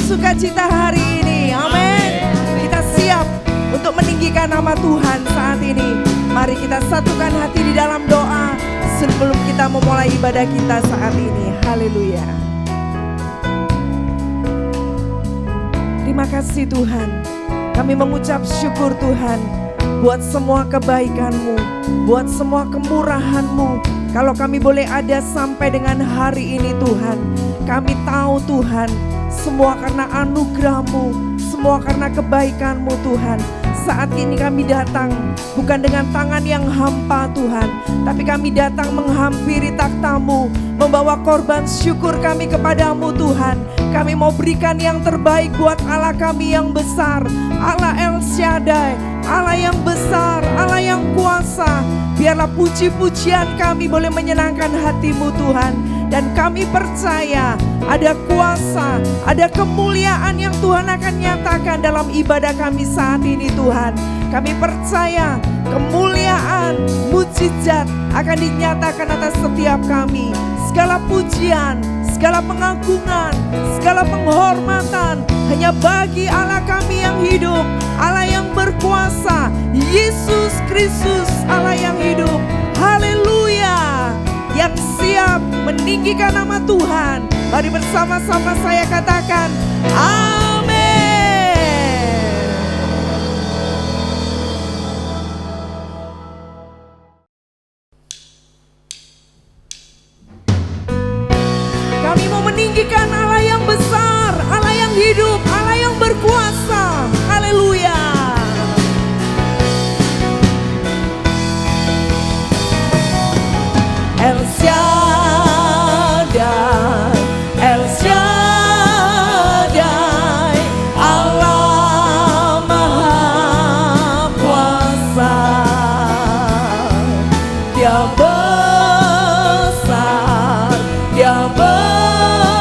Sukacita hari ini, amin. Kita siap untuk meninggikan nama Tuhan saat ini. Mari kita satukan hati di dalam doa sebelum kita memulai ibadah kita saat ini. Haleluya. Terima kasih Tuhan. Kami mengucap syukur Tuhan buat semua kebaikan-Mu, buat semua kemurahan-Mu. Kalau kami boleh ada sampai dengan hari ini Tuhan, kami tahu Tuhan, semua karena anugerah-Mu, semua karena kebaikan-Mu Tuhan. Saat ini kami datang bukan dengan tangan yang hampa Tuhan, tapi kami datang menghampiri takhta-Mu, membawa korban syukur kami kepadamu Tuhan. Kami mau berikan yang terbaik buat Allah kami yang besar, Allah El Shaddai, Allah yang besar, Allah yang kuasa. Biarlah puji-pujian kami boleh menyenangkan hati-Mu Tuhan. Dan kami percaya ada kuasa, ada kemuliaan yang Tuhan akan nyatakan dalam ibadah kami saat ini Tuhan. Kami percaya kemuliaan, mujizat akan dinyatakan atas setiap kami. Segala pujian, segala pengagungan, segala penghormatan hanya bagi Allah kami yang hidup, Allah yang berkuasa, Yesus Kristus Allah yang hidup. Haleluya. Yang siap meninggikan nama Tuhan, mari bersama-sama saya katakan amin. Kami mau meninggikan Allah yang besar, Allah yang hidup, Allah yang berkuasa. Haleluya. El Shaddai, El Shaddai, Allah Maha Kuasa. Dia besar, Dia besar,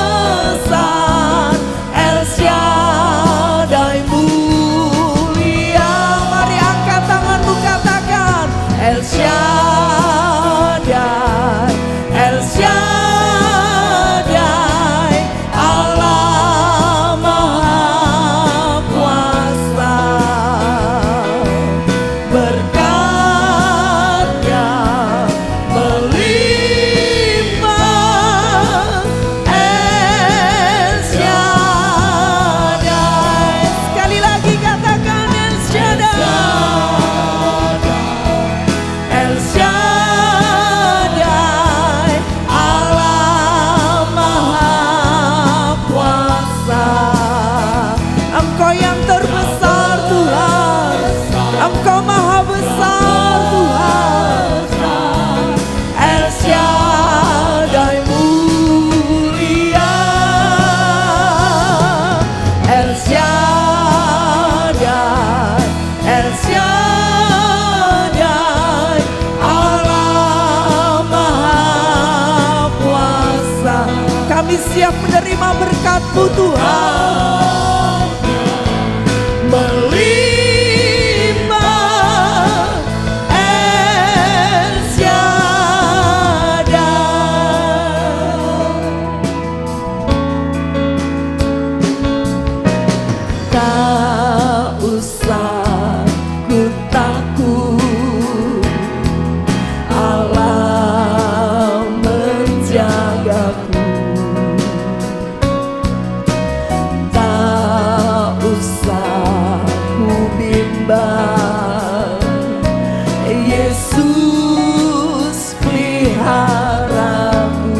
El Shaddai mulia. Mari angkat tanganmu katakan El Shaddai. El Shaddai, Allah Maha Kuasa. Berkat-Nya melimpah, El Shaddai. Sekali lagi katakan El Shaddai, El Shaddai. Engkau yang terbesar Tuhan, Engkau maha besar Tuhan. El Shaddai mulia, El Shaddai, El Shaddai, Allah Maha Kuasa. Kami siap menerima berkat-Mu Tuhan. Melimpah, El Shaddai. Tak usah ku takut, Allah menjagaku. Tak bimbang. Yesus peliharaku,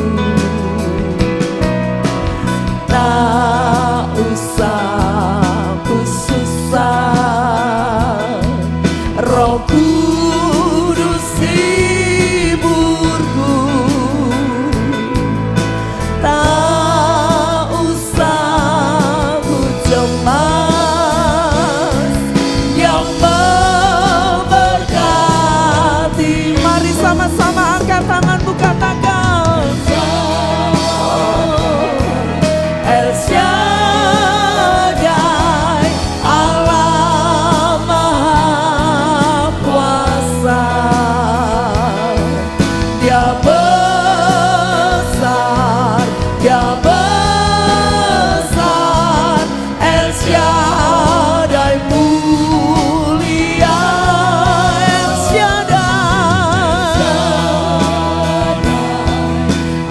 tak usah ku susah, Roh Kudus hiburku, tak usah ku cemas, yang memberkati. Mari sama-sama angkat tanganmu, katakan El Shaddai, Allah Maha Kuasa. Dia besar, Dia besar, El Shaddai mulia, El Shaddai,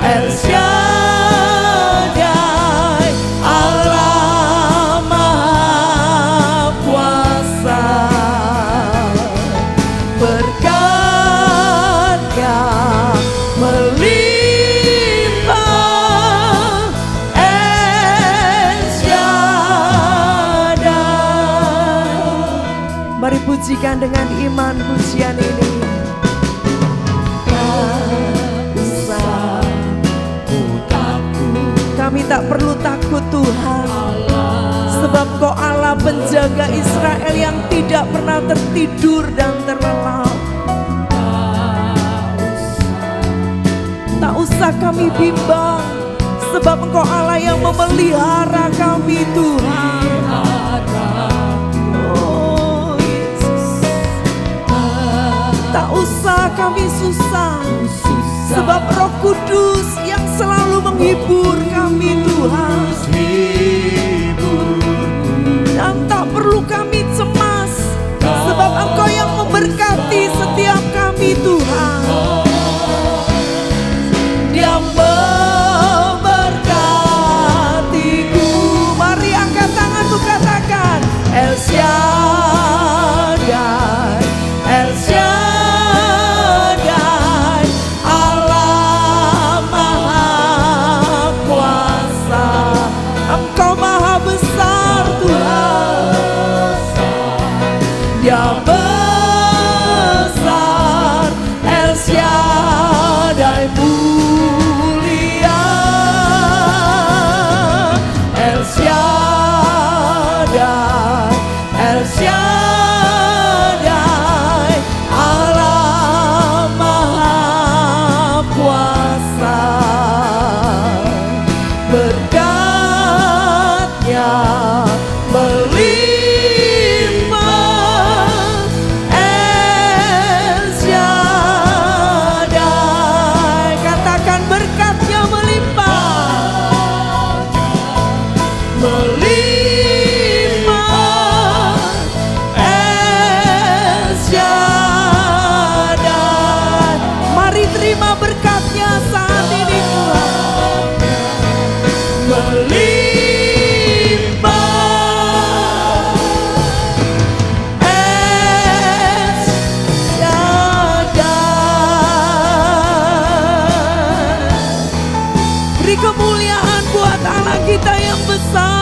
El Shaddai, Allah Maha Kuasa. Berkat-Nya melimpah, El Shaddai. Mari pujikan dengan iman pujian ini. Tak usah ku takut, kami tak perlu takut Tuhan, sebab Kau Allah penjaga Israel yang tidak pernah tertidur dan terlelap. Tak usah kami bimbang, sebab Engkau Allah yang memelihara kami Tuhan. Oh Yesus, tak usah kami susah, sebab Roh Kudus yang selalu menghibur kami Tuhan. Dan tak perlu kami cemas, sebab Engkau yang memberkati setiap kami Tuhan. Dia memberkatiku. Mari angkat tanganmu, katakan El Shaddai, El Shaddai, Allah Maha Kuasa. Engkau Maha besar Tuhan. Dia besar, El Shaddai mulia, El Shaddai, El Shaddai, Allah Maha Kuasa. Berkat-Nya melimpah, El Shaddai. Katakan berkat-Nya melimpah, melimpah, El Shaddai. Mari terima berkat-Nya saat ini Tuhan. Melimpah, El Shaddai. Beri kemuliaan buat Allah kita yang besar.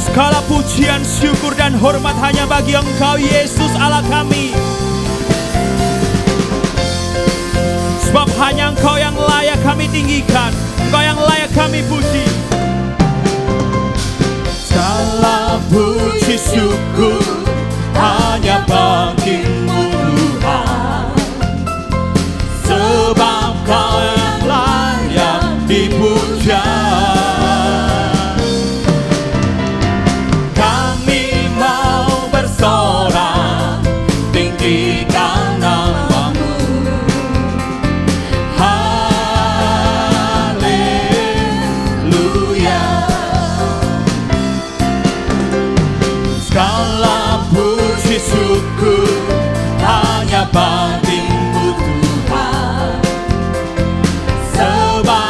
Segala pujian, syukur, dan hormat hanya bagi Engkau, Yesus Allah kami. Sebab hanya Engkau yang layak kami tinggikan, Engkau yang layak kami puji. Segala puji syukur hanya bagi-Mu Tuhan, sebab Kau yang layak dipuja. Kami mau bersorak, tinggikan nama-Mu. Haleluya. Segala puji syukur hanya bagi-Mu Tuhan, sebab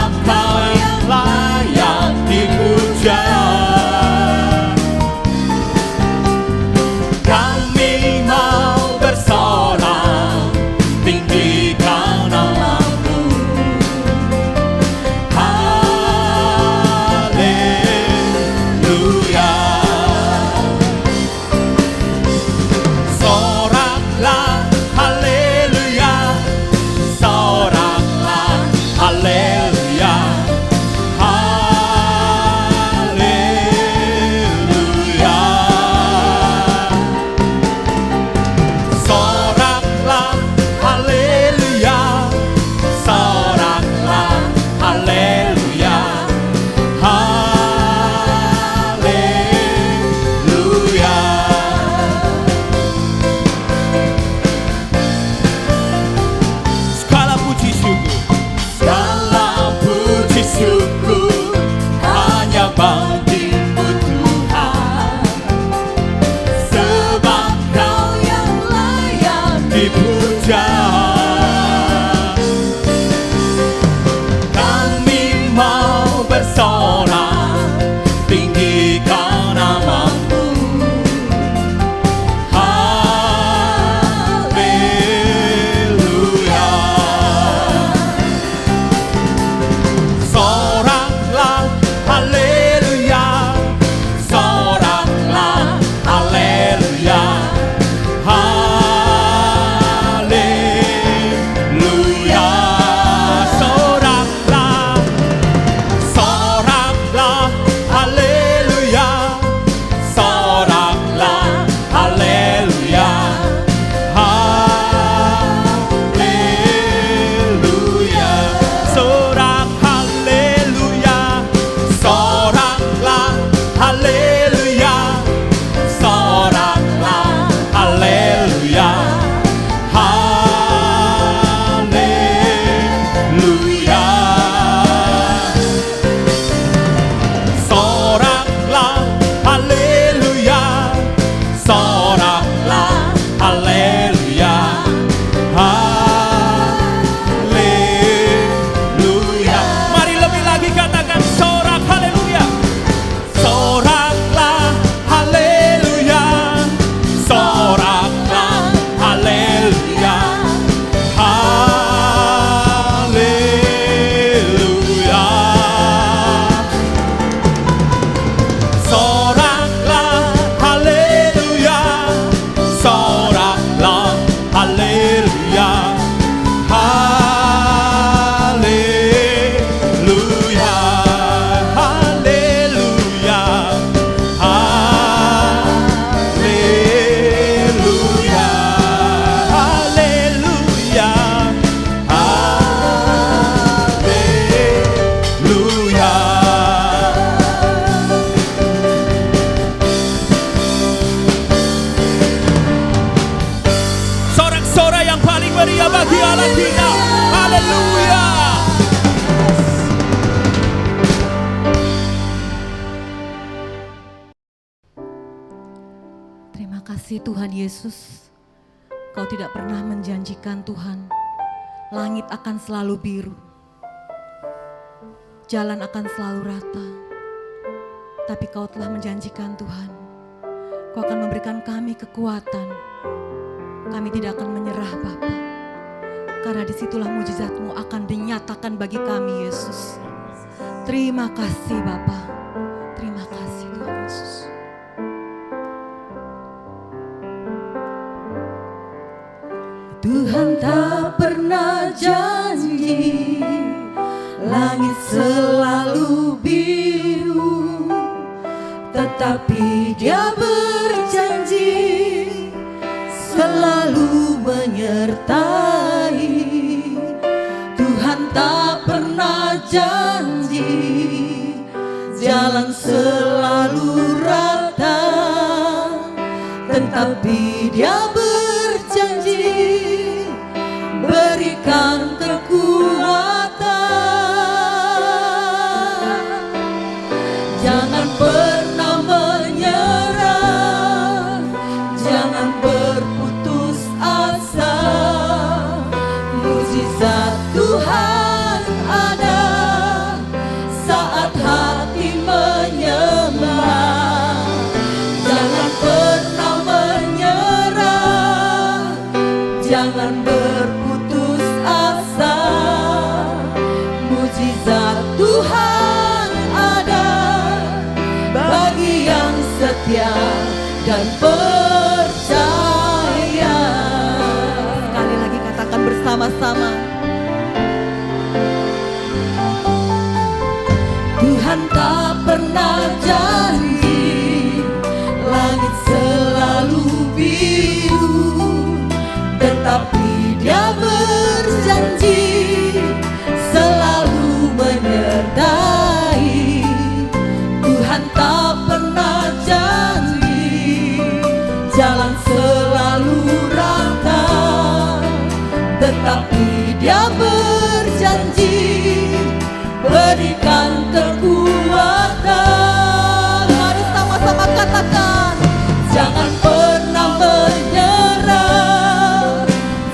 kasih Tuhan Yesus. Kau tidak pernah menjanjikan Tuhan, langit akan selalu biru, jalan akan selalu rata. Tapi Kau telah menjanjikan Tuhan, Kau akan memberikan kami kekuatan. Kami tidak akan menyerah Bapa, karena disitulah mujizat-Mu akan dinyatakan bagi kami Yesus. Terima kasih Bapa, terima kasih Tuhan Yesus. Tuhan tak pernah janji langit selalu biru, tetapi Dia berjanji selalu menyertai. Tuhan tak pernah janji jalan selalu rata, tetapi Dia berjanji berikan kekuatan. Jangan pernah menyerah, jangan berputus asa. Mujizat Tuhan ada saat hati menyembah. Jangan pernah menyerah, jangan berputus asa. Mujizat Tuhan ada bagi yang setia dan percaya. Sekali lagi katakan bersama-sama. Tuhan tak pernah janji langit selalu biru, tetapi Dia berjanji selalu menyertai. Tuhan tak pernah janji jalan selalu rata, tetapi Dia berjanji berikan kekuatan. Mari sama-sama katakan, jangan pernah menyerah,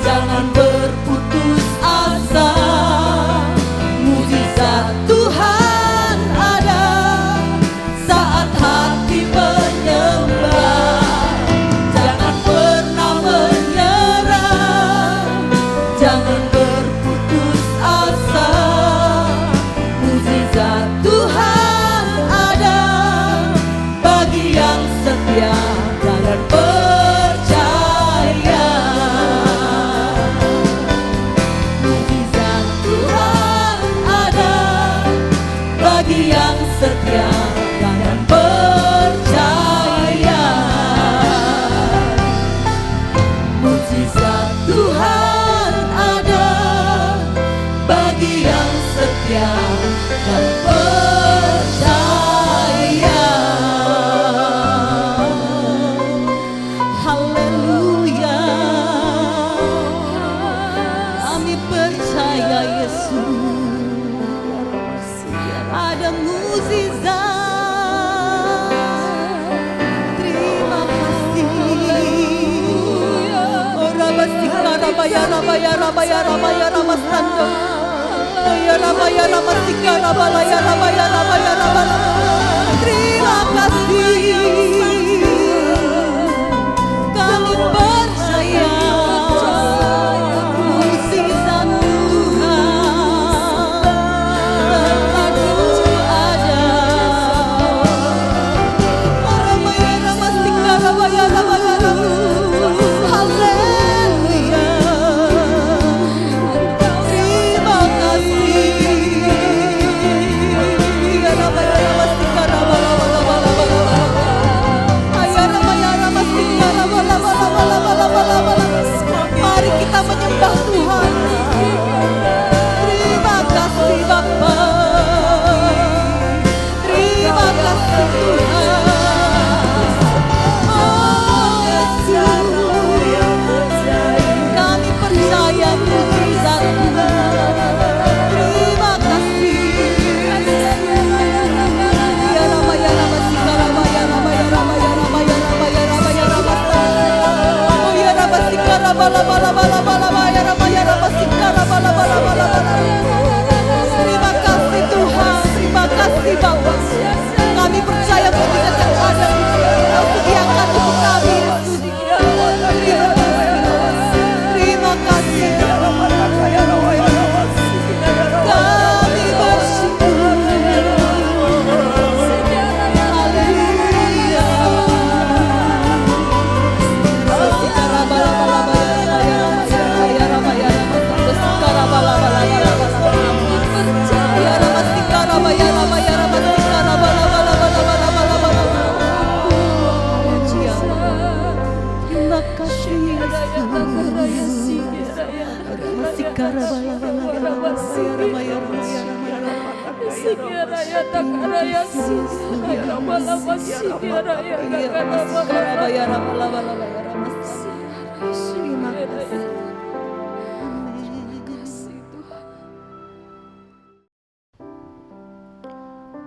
jangan berputus asa. Mujizat Tuhan ada saat hati menyembah. Jangan pernah menyerah, jangan berputus asa. Mujizat Tuhan ada bagi yang setia dan percaya. Mujizat Tuhan ada bagi yang setia dan percaya. Mujizat Tuhan ada bagi yang setia dan percaya. Haleluya, kami percaya Yesus ada mujizat. Terima kasih. Rabasika rabaya rabaya rabaya rabaya ramasando. Ya rabaya ramasika rabaya rabaya rabaya rabaya. Terima kasih. Kami percaya mujizat Tuhan selalu ada. Rabaya ramasika rabaya rabaya rabaya. Haleluya. Terima kasih. Ya rabaya ramasika rabaya rabaya rabaya. Ayah rabaya ramasika rabaya rabaya rabaya.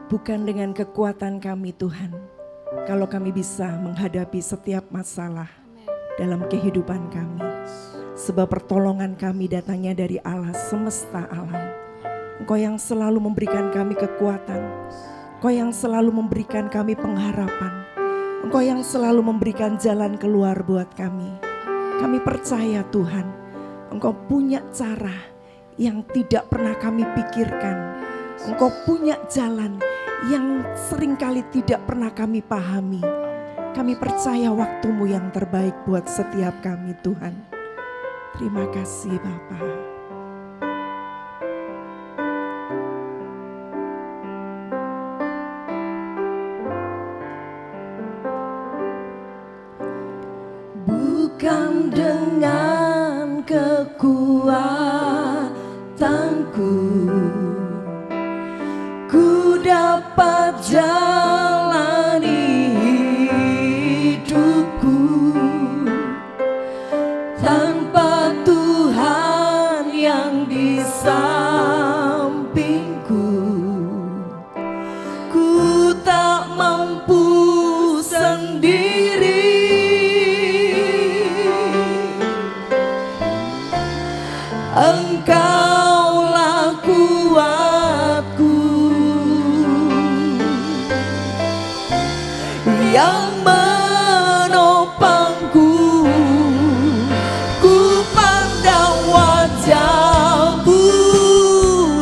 Bukan dengan kekuatan kami Tuhan, kalau kami bisa menghadapi setiap masalah dalam kehidupan kami. Sebab pertolongan kami datangnya dari Allah semesta alam. Engkau yang selalu memberikan kami kekuatan, Engkau yang selalu memberikan kami pengharapan, Engkau yang selalu memberikan jalan keluar buat kami. Kami percaya Tuhan, Engkau punya cara yang tidak pernah kami pikirkan. Engkau punya jalan yang seringkali tidak pernah kami pahami. Kami percaya waktu-Mu yang terbaik buat setiap kami Tuhan. Terima kasih Bapa. Bukan dengan kekuatanku ku dapat jalani hidupku, tanpa Tuhan yang di sampingku, ku tak mampu sendiri. Engkaulah kuatku yang menopangku. Ku pandang wajah-Mu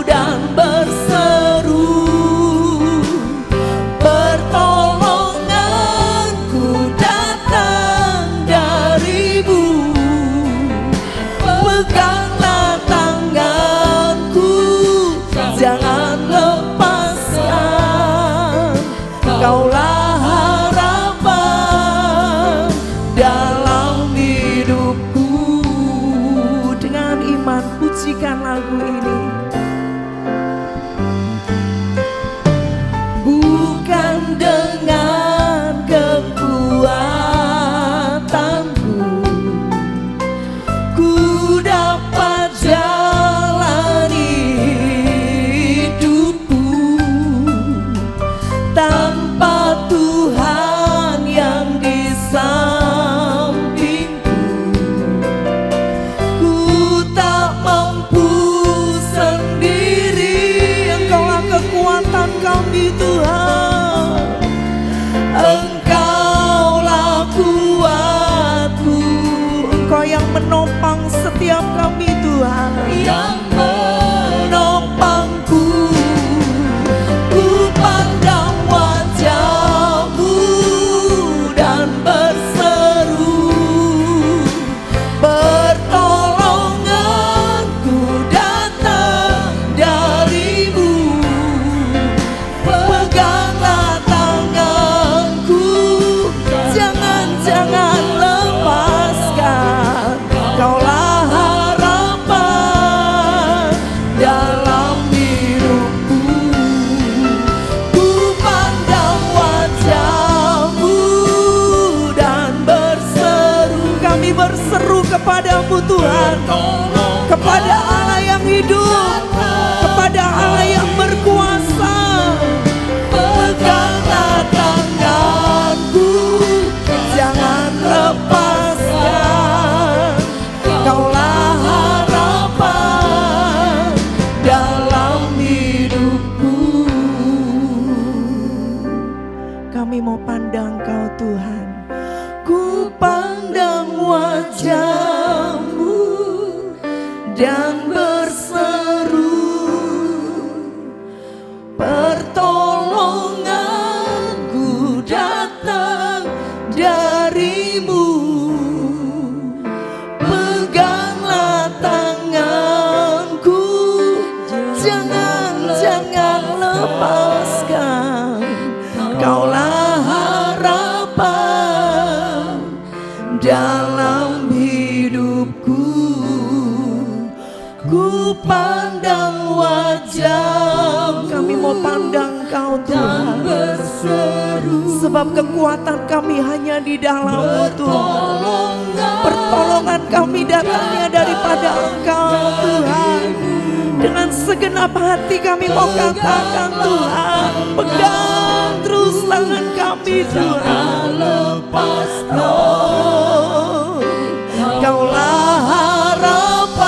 dan berseru, pertolonganku datang dari-Mu. Peganglah tanganku, jangan lepaskan. Kaulah harapan dalam hidupku. Dengan iman pujikan lagu ini. Bukan dengan kekuatanku ku dapat jalani hidupku, tanpa Tuhan yang di sampingku, ku tak mampu sendiri. Engkaulah kekuatan kami Tuhan, Engkaulah kuatku. Engkau yang menopang setiap kami Tuhan, yang menopangku. Ku pandang wajah-Mu dan berseru, pertolonganku datang dari-Mu. Peganglah tanganku, jangan lepaskan. Kaulah harapan dalam hidupku. Ku pandang wajah-Mu dan berseru. Kami berseru kepada-Mu Tuhan, kepada Allah yang hidup, kepada Allah yang berkuasa. Peganglah tanganku, jangan lepaskan. Kaulah harapan dalam hidupku. Kami mau pandang Kau Tuhan, ku pandang wajah-Mu dan berseru, pertolonganku datang dari-Mu. Peganglah tanganku, jangan lepaskan. Kaulah harapan dalam hidupku. Ku pandang wajah. Kami mau pandang Engkau Tuhan. Sebab kekuatan kami hanya di dalam-Mu Tuhan. Pertolongan kami datangnya daripada Engkau Tuhan. Dengan segenap hati kami mau katakan Tuhan, pegang terus tangan kami Tuhan. Kaulah harapan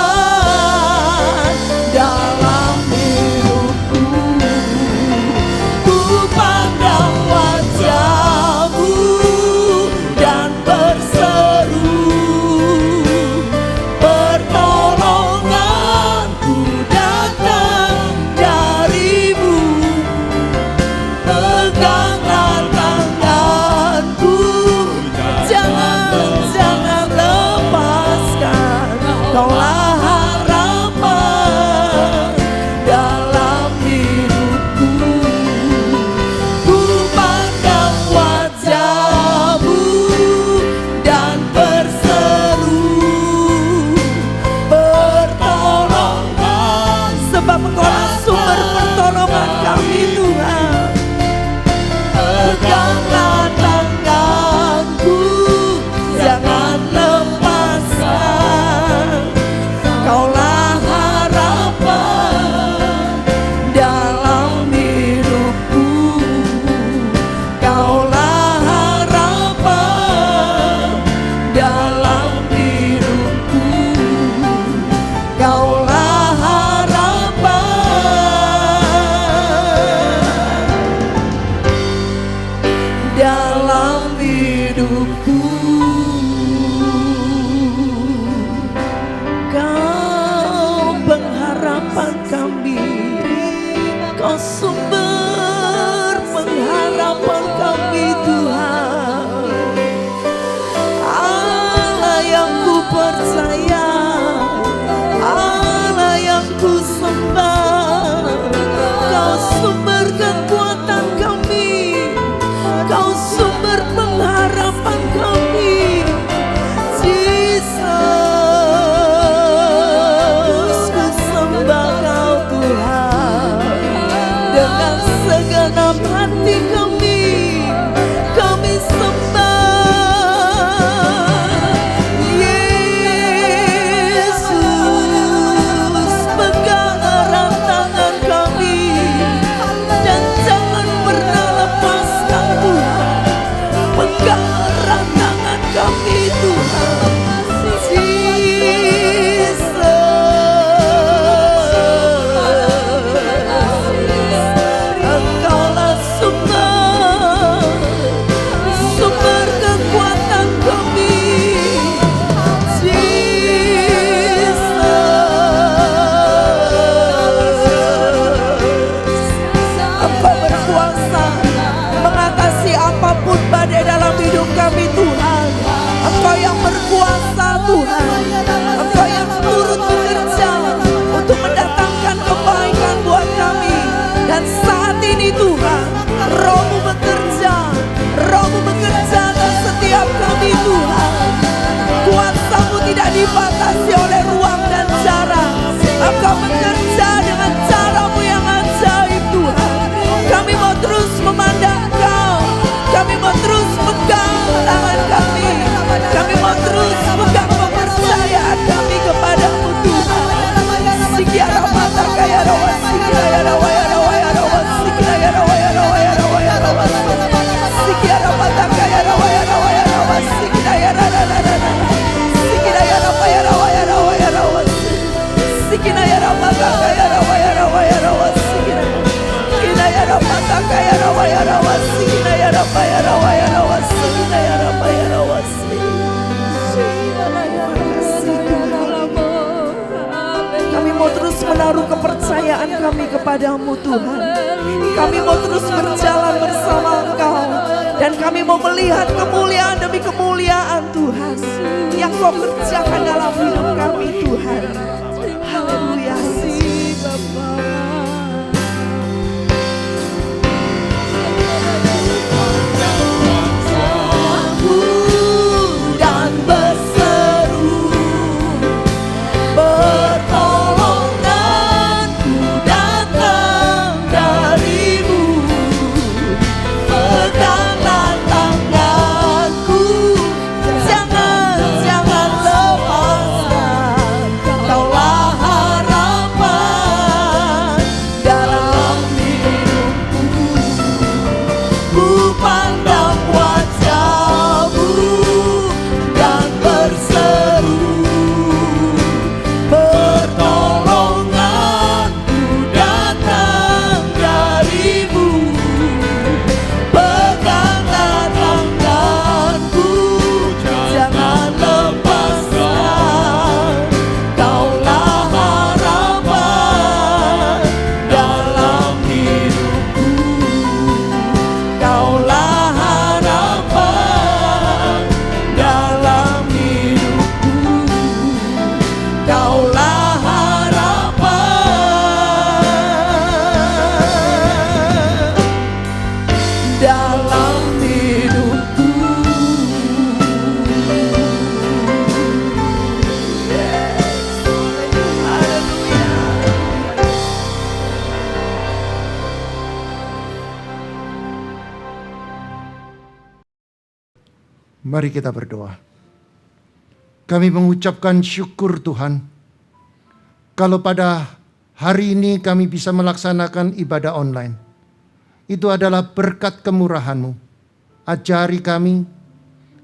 dalam hidupku. Ku pandang wajah-Mu dan berseru, pertolonganku datang dari-Mu. Peganglah tanganku, jangan lepaskan. Kaulah harapan dalam hidupku. Ku pandang wajah-Mu dan berseru, pertolongan. Sebab Engkaulah sumber pertolongan kami Tuhan. Peganglah tanganku, jangan lepaskan. Kaulah harapan dalam hidupku. Kaulah harapan dalam hidupku. Kaulah harapan dalam hidupku. Kau pengharapan kami, Kau sumber pengharapan kami Tuhan. Allah yang ku percaya, Allah yang ku sembah. Kau sumber kekuatan kami, Kau sumber pengharapan kami. Yesus, ku sembah Kau Tuhan. Dengan segenap hati kami sembah. Yesus, pegang erat tangan kami dan jangan pernah lepaskan Tuhan. Pegang erat tangan kami Tuhan. Engkaulah sumber kekuatan kami. Engkau berkuasa mengatasi apapun badai dalam hidup kami Tuhan. Engkau yang berkuasa Tuhan. Engkau yang turut bekerja untuk mendatangkan kebaikan buat kami. Dan saat ini Tuhan, Roh-Mu bekerja, Roh-Mu bekerja atas setiap kami Tuhan. Kuasa-Mu tidak dibatasi oleh ruang dan jarak. Engkau bekerja dengan cara-Mu yang ajaib Tuhan. Kami mau terus memandang Kau. Kami mau terus pegang tangan kami. Kami mau terus pegang kepercayaan kami kepada-Mu Tuhan. Sikiara mata kaya rawa, sikiara rawa ya rawa ya rawa, sikiara rawa ya rawa ya rawa ya rawa, sikiara mata kaya rawa ya rawa ya rawa, sikiara rawa ya rawa, sikiara rawa ya rawa ya rawa ya rawa, sikiara rawa mata kaya rawa ya rawa ya rawa, sikiara rawa mata kaya rawa ya rawa, sikiara rawa ya rawa ya rawa, sikiara rawa ya rawa. Kami mau terus menaruh kepercayaan kami kepadamu Tuhan. Kami mau terus berjalan bersama Engkau. Dan kami mau melihat kemuliaan demi kemuliaan Tuhan yang Kau kerjakan dalam hidup kami Tuhan. Haleluya. Dan berseru, pertolonganku datang dari-Mu. Mari kita berdoa. Kami mengucapkan syukur Tuhan, kalau pada hari ini kami bisa melaksanakan ibadah online. Itu adalah berkat kemurahan-Mu. Ajari kami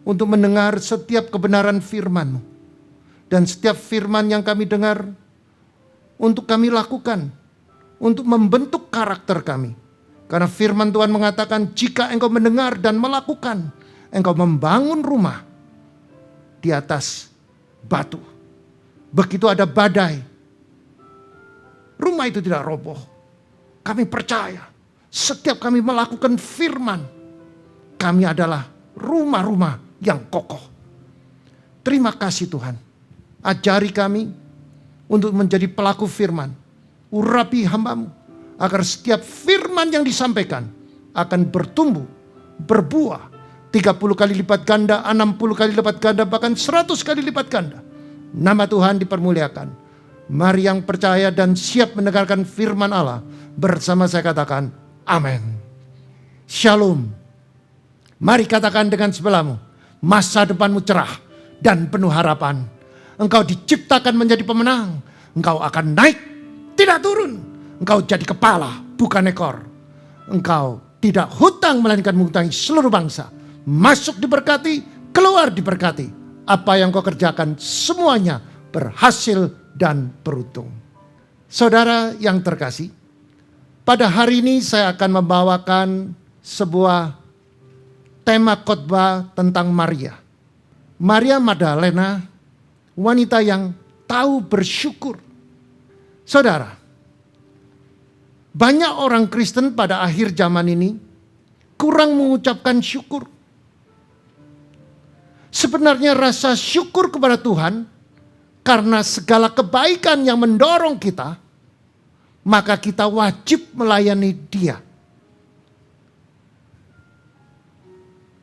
untuk mendengar setiap kebenaran firman-Mu. Dan setiap firman yang kami dengar, untuk kami lakukan, untuk membentuk karakter kami. Karena firman Tuhan mengatakan, jika engkau mendengar dan melakukan, engkau membangun rumah di atas batu. Begitu ada badai, rumah itu tidak roboh. Kami percaya, setiap kami melakukan firman, kami adalah rumah-rumah yang kokoh. Terima kasih Tuhan. Ajari kami untuk menjadi pelaku firman. Urapi hamba-Mu, agar setiap firman yang disampaikan akan bertumbuh, berbuah 30 kali lipat ganda, 60 kali lipat ganda, bahkan 100 kali lipat ganda. Nama Tuhan dipermuliakan. Mari yang percaya dan siap mendengarkan firman Allah, bersama saya katakan amin. Shalom. Mari katakan dengan sebelahmu, masa depanmu cerah dan penuh harapan. Engkau diciptakan menjadi pemenang. Engkau akan naik, tidak turun. Engkau jadi kepala, bukan ekor. Engkau tidak hutang, melainkan menghutangi seluruh bangsa. Masuk diberkati, keluar diberkati. Apa yang kau kerjakan semuanya berhasil dan beruntung. Saudara yang terkasih, pada hari ini saya akan membawakan sebuah tema khotbah tentang Maria. Maria Magdalena, wanita yang tahu bersyukur. Saudara, banyak orang Kristen pada akhir zaman ini kurang mengucapkan syukur. Sebenarnya rasa syukur kepada Tuhan karena segala kebaikan yang mendorong kita, maka kita wajib melayani Dia.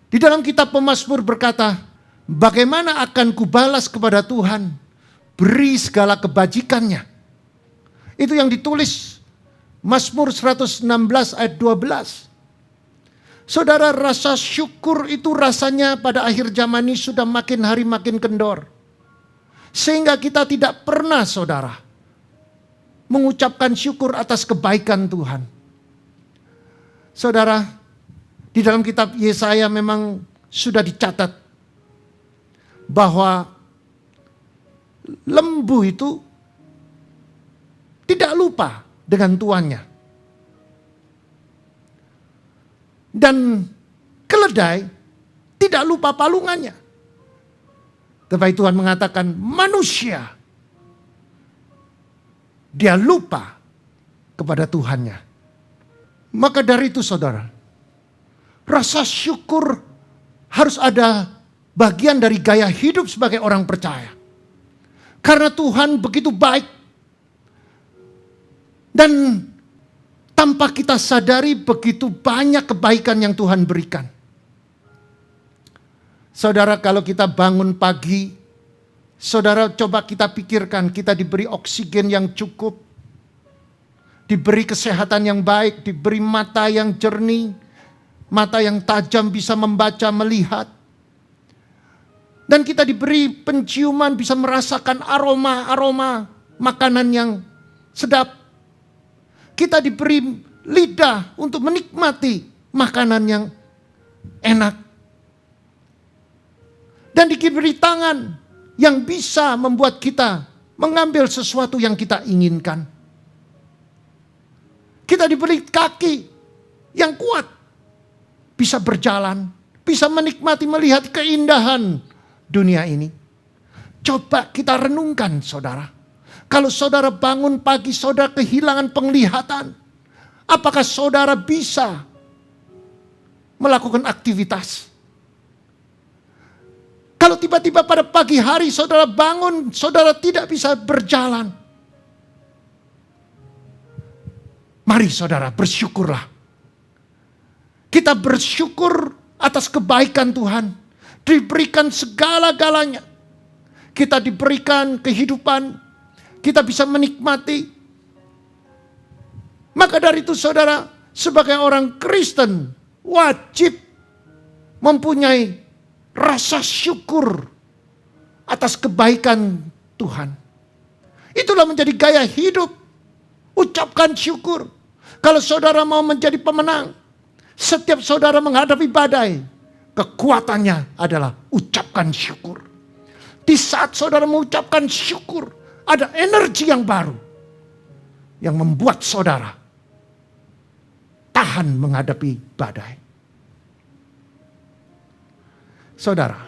Di dalam kitab Pemazmur berkata, bagaimana akan kubalas kepada Tuhan beri segala kebajikannya. Itu yang ditulis Mazmur 116 ayat 12. Saudara, rasa syukur itu rasanya pada akhir zaman ini sudah makin hari makin kendor. Sehingga kita tidak pernah, saudara, mengucapkan syukur atas kebaikan Tuhan. Saudara, di dalam kitab Yesaya memang sudah dicatat bahwa lembu itu tidak lupa dengan tuannya. Dan keledai tidak lupa palungannya. Tetapi Tuhan mengatakan manusia, dia lupa kepada Tuhannya. Maka dari itu saudara, rasa syukur harus ada bagian dari gaya hidup sebagai orang percaya. Karena Tuhan begitu baik. Dan tanpa kita sadari begitu banyak kebaikan yang Tuhan berikan. Saudara, kalau kita bangun pagi, saudara coba kita pikirkan, kita diberi oksigen yang cukup, diberi kesehatan yang baik, diberi mata yang jernih, mata yang tajam bisa membaca, melihat. Dan kita diberi penciuman, bisa merasakan aroma-aroma makanan yang sedap. Kita diberi lidah untuk menikmati makanan yang enak. Dan diberi tangan yang bisa membuat kita mengambil sesuatu yang kita inginkan. Kita diberi kaki yang kuat, bisa berjalan, bisa menikmati, melihat keindahan dunia ini. Coba kita renungkan saudara. Kalau saudara bangun pagi, saudara kehilangan penglihatan. Apakah saudara bisa melakukan aktivitas? Kalau tiba-tiba pada pagi hari saudara bangun, saudara tidak bisa berjalan. Mari saudara bersyukurlah. Kita bersyukur atas kebaikan Tuhan. Diberikan segala-galanya. Kita diberikan kehidupan. Kita bisa menikmati. Maka dari itu saudara, sebagai orang Kristen wajib mempunyai rasa syukur atas kebaikan Tuhan. Itulah menjadi gaya hidup. Ucapkan syukur. Kalau saudara mau menjadi pemenang, setiap saudara menghadapi badai, kekuatannya adalah ucapkan syukur. Di saat saudara mengucapkan syukur, ada energi yang baru yang membuat saudara tahan menghadapi badai. Saudara,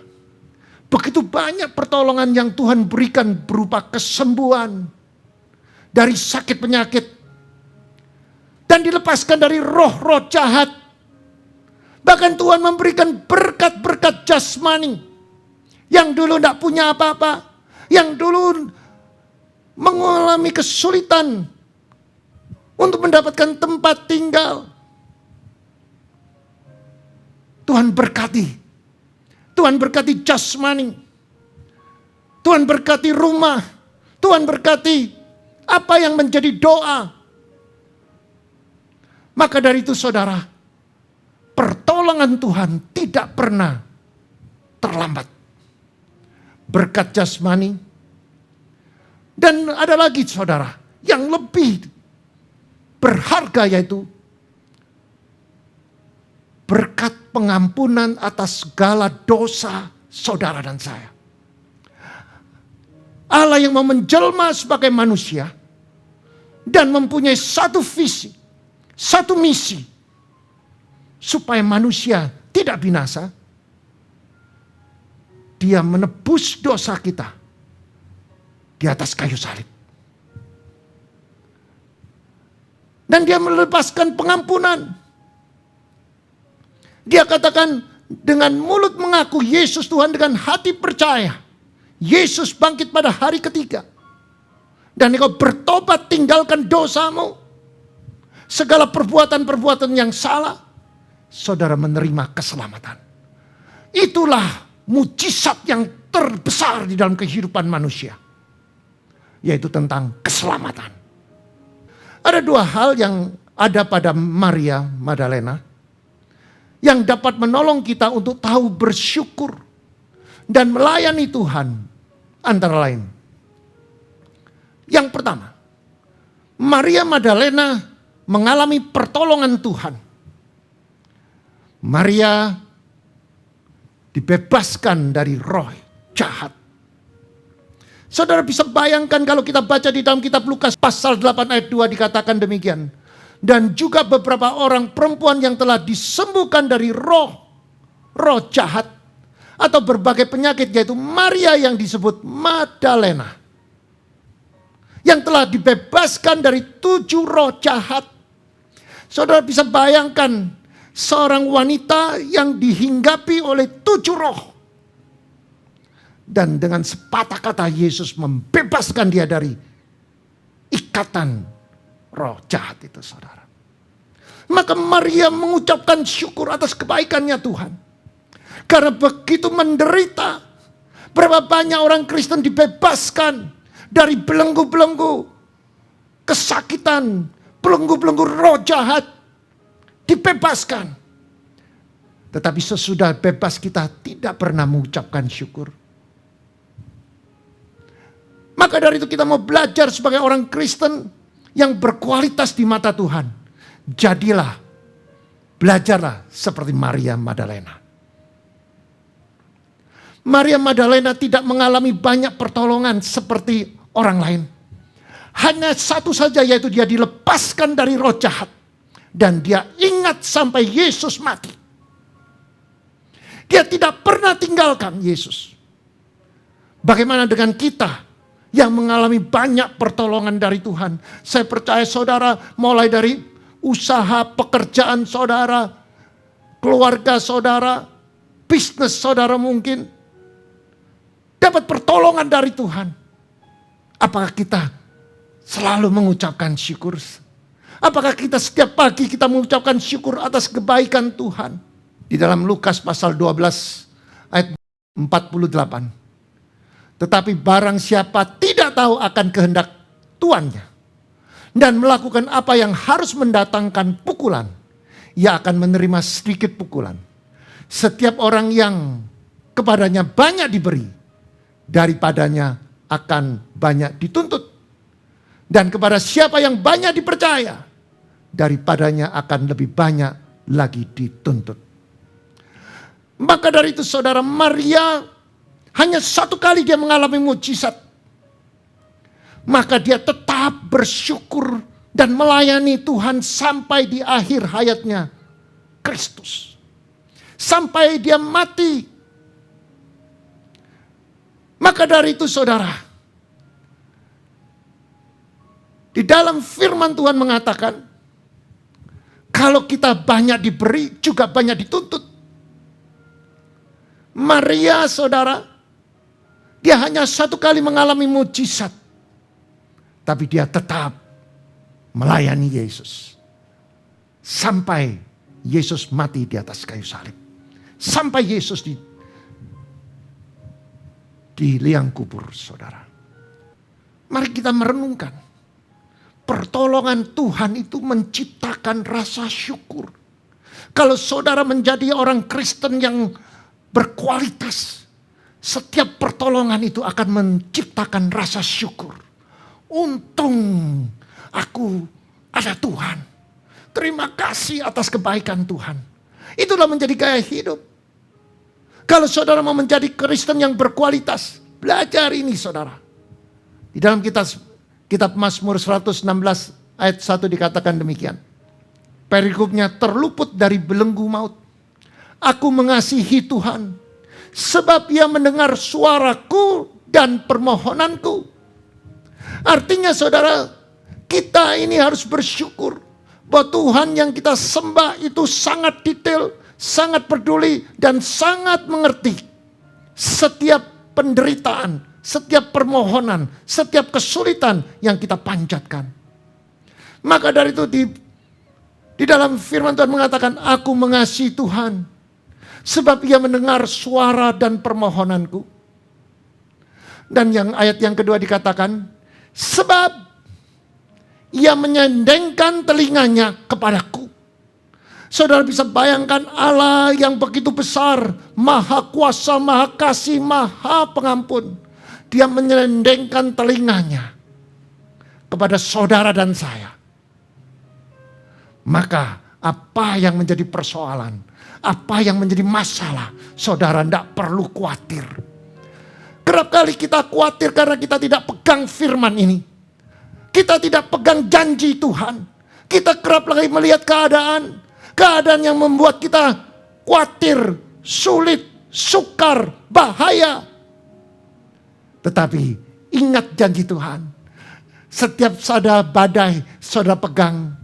begitu banyak pertolongan yang Tuhan berikan berupa kesembuhan dari sakit penyakit dan dilepaskan dari roh-roh jahat. Bahkan Tuhan memberikan berkat-berkat jasmani yang dulu tidak punya apa-apa, yang dulu mengalami kesulitan untuk mendapatkan tempat tinggal. Tuhan berkati. Tuhan berkati jasmani. Tuhan berkati rumah. Tuhan berkati apa yang menjadi doa. Maka dari itu saudara, pertolongan Tuhan tidak pernah terlambat. Berkat jasmani. Dan ada lagi saudara, yang lebih berharga yaitu berkat pengampunan atas segala dosa saudara dan saya. Allah yang mau menjelma sebagai manusia dan mempunyai satu visi, satu misi, supaya manusia tidak binasa. Dia menebus dosa kita di atas kayu salib. Dan dia melepaskan pengampunan. Dia katakan dengan mulut mengaku Yesus Tuhan, dengan hati percaya Yesus bangkit pada hari ketiga. Dan engkau bertobat, tinggalkan dosamu, segala perbuatan-perbuatan yang salah, saudara menerima keselamatan. Itulah mujizat yang terbesar di dalam kehidupan manusia, yaitu tentang keselamatan. Ada dua hal yang ada pada Maria Magdalena yang dapat menolong kita untuk tahu bersyukur dan melayani Tuhan, antara lain. Yang pertama, Maria Magdalena mengalami pertolongan Tuhan. Maria dibebaskan dari roh jahat. Saudara bisa bayangkan kalau kita baca di dalam kitab Lukas pasal 8 ayat 2 dikatakan demikian. Dan juga beberapa orang perempuan yang telah disembuhkan dari roh jahat atau berbagai penyakit, yaitu Maria yang disebut Magdalena, yang telah dibebaskan dari 7 roh jahat. Saudara bisa bayangkan seorang wanita yang dihinggapi oleh 7 roh. Dan dengan sepatah kata Yesus membebaskan dia dari ikatan roh jahat itu, saudara. Maka Maria mengucapkan syukur atas kebaikannya Tuhan. Karena begitu menderita, berapa banyak orang Kristen dibebaskan dari belenggu-belenggu kesakitan, belenggu-belenggu roh jahat, dibebaskan. Tetapi sesudah bebas kita tidak pernah mengucapkan syukur. Maka dari itu kita mau belajar sebagai orang Kristen yang berkualitas di mata Tuhan. Belajarlah seperti Maria Magdalena. Maria Magdalena tidak mengalami banyak pertolongan seperti orang lain. Hanya satu saja, yaitu dia dilepaskan dari roh jahat. Dan dia ingat sampai Yesus mati. Dia tidak pernah tinggalkan Yesus. Bagaimana dengan kita yang mengalami banyak pertolongan dari Tuhan? Saya percaya saudara, mulai dari usaha, pekerjaan saudara, keluarga saudara, bisnis saudara mungkin dapat pertolongan dari Tuhan. Apakah kita selalu mengucapkan syukur? Apakah kita setiap pagi kita mengucapkan syukur atas kebaikan Tuhan? Di dalam Lukas pasal 12 ayat 48. Tetapi barang siapa tidak tahu akan kehendak tuannya dan melakukan apa yang harus mendatangkan pukulan, ia akan menerima sedikit pukulan. Setiap orang yang kepadanya banyak diberi, daripadanya akan banyak dituntut. Dan kepada siapa yang banyak dipercaya, daripadanya akan lebih banyak lagi dituntut. Maka dari itu saudara, Maria hanya satu kali dia mengalami mukjizat. Maka dia tetap bersyukur dan melayani Tuhan sampai di akhir hayatnya Kristus. Sampai dia mati. Maka dari itu saudara, di dalam firman Tuhan mengatakan, kalau kita banyak diberi, juga banyak dituntut. Maria saudara, dia hanya satu kali mengalami mukjizat. Tapi dia tetap melayani Yesus. Sampai Yesus mati di atas kayu salib. Sampai Yesus di liang kubur saudara. Mari kita merenungkan. Pertolongan Tuhan itu menciptakan rasa syukur. Kalau saudara menjadi orang Kristen yang berkualitas, setiap pertolongan itu akan menciptakan rasa syukur. Untung aku ada Tuhan. Terima kasih atas kebaikan Tuhan. Itulah menjadi gaya hidup. Kalau saudara mau menjadi Kristen yang berkualitas, belajar ini saudara. Di dalam Kitab Mazmur 116 ayat 1 dikatakan demikian. Perikopnya, terluput dari belenggu maut. Aku mengasihi Tuhan, sebab Ia mendengar suaraku dan permohonanku. Artinya saudara, kita ini harus bersyukur bahwa Tuhan yang kita sembah itu sangat detail, sangat peduli, dan sangat mengerti setiap penderitaan, setiap permohonan, setiap kesulitan yang kita panjatkan. Maka dari itu di dalam firman Tuhan mengatakan, aku mengasihi Tuhan, sebab Ia mendengar suara dan permohonanku. Dan ayat yang kedua dikatakan, sebab Ia menyendengkan telinganya kepadaku. Saudara bisa bayangkan Allah yang begitu besar, maha kuasa, maha kasih, maha pengampun. Dia menyendengkan telinganya kepada saudara dan saya. Maka apa yang menjadi persoalan, apa yang menjadi masalah, saudara tidak perlu khawatir. Kerap kali kita khawatir karena kita tidak pegang firman ini. Kita tidak pegang janji Tuhan. Kita kerap lagi melihat keadaan yang membuat kita khawatir, sulit, sukar, bahaya. Tetapi ingat janji Tuhan. Setiap ada badai, saudara pegang.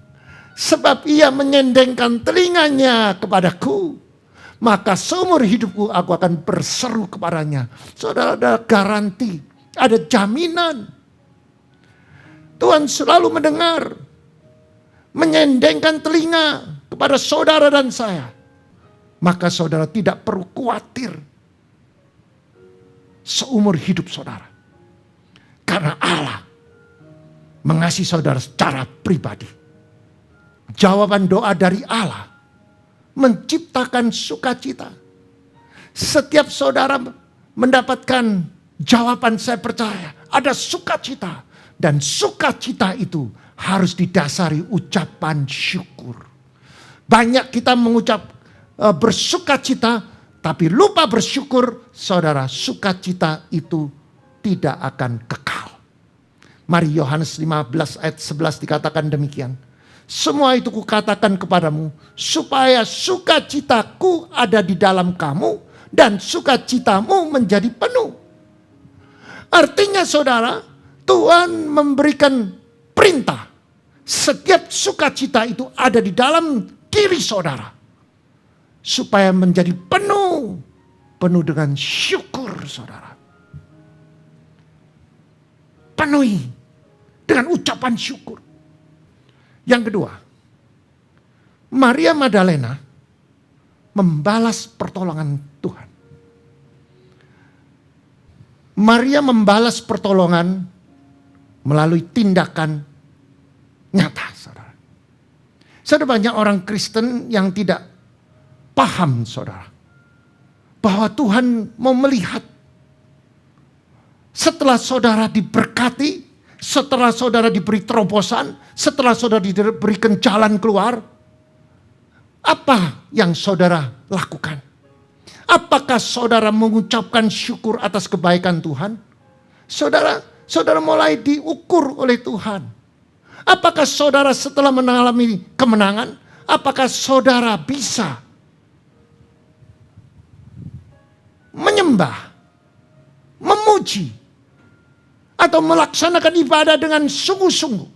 Sebab Ia menyendengkan telinganya kepadaku. Maka seumur hidupku aku akan berseru kepadanya. Saudara, ada garansi, ada jaminan. Tuhan selalu mendengar, menyendengkan telinga kepada saudara dan saya. Maka saudara tidak perlu khawatir seumur hidup saudara. Karena Allah mengasihi saudara secara pribadi. Jawaban doa dari Allah menciptakan sukacita. Setiap saudara mendapatkan jawaban, saya percaya ada sukacita. Dan sukacita itu harus didasari ucapan syukur. Banyak kita bersukacita, tapi lupa bersyukur, saudara, sukacita itu tidak akan kekal. Mari Yohanes 15 ayat 11 dikatakan demikian. Semua itu kukatakan kepadamu, supaya sukacitaku ada di dalam kamu, dan sukacitamu menjadi penuh. Artinya saudara, Tuhan memberikan perintah. Setiap sukacita itu ada di dalam diri saudara. Supaya menjadi penuh. Penuh dengan syukur saudara. Penuhi dengan ucapan syukur. Yang kedua, Maria Magdalena membalas pertolongan Tuhan. Maria membalas pertolongan melalui tindakan nyata, saudara. Saudara, banyak orang Kristen yang tidak paham, saudara, bahwa Tuhan mau melihat setelah saudara diberkati, setelah saudara diberi terobosan, setelah saudara diberikan jalan keluar, apa yang saudara lakukan? Apakah saudara mengucapkan syukur atas kebaikan Tuhan? Saudara mulai diukur oleh Tuhan. Apakah saudara setelah mengalami kemenangan, apakah saudara bisa menyembah, memuji, atau melaksanakan ibadah dengan sungguh-sungguh?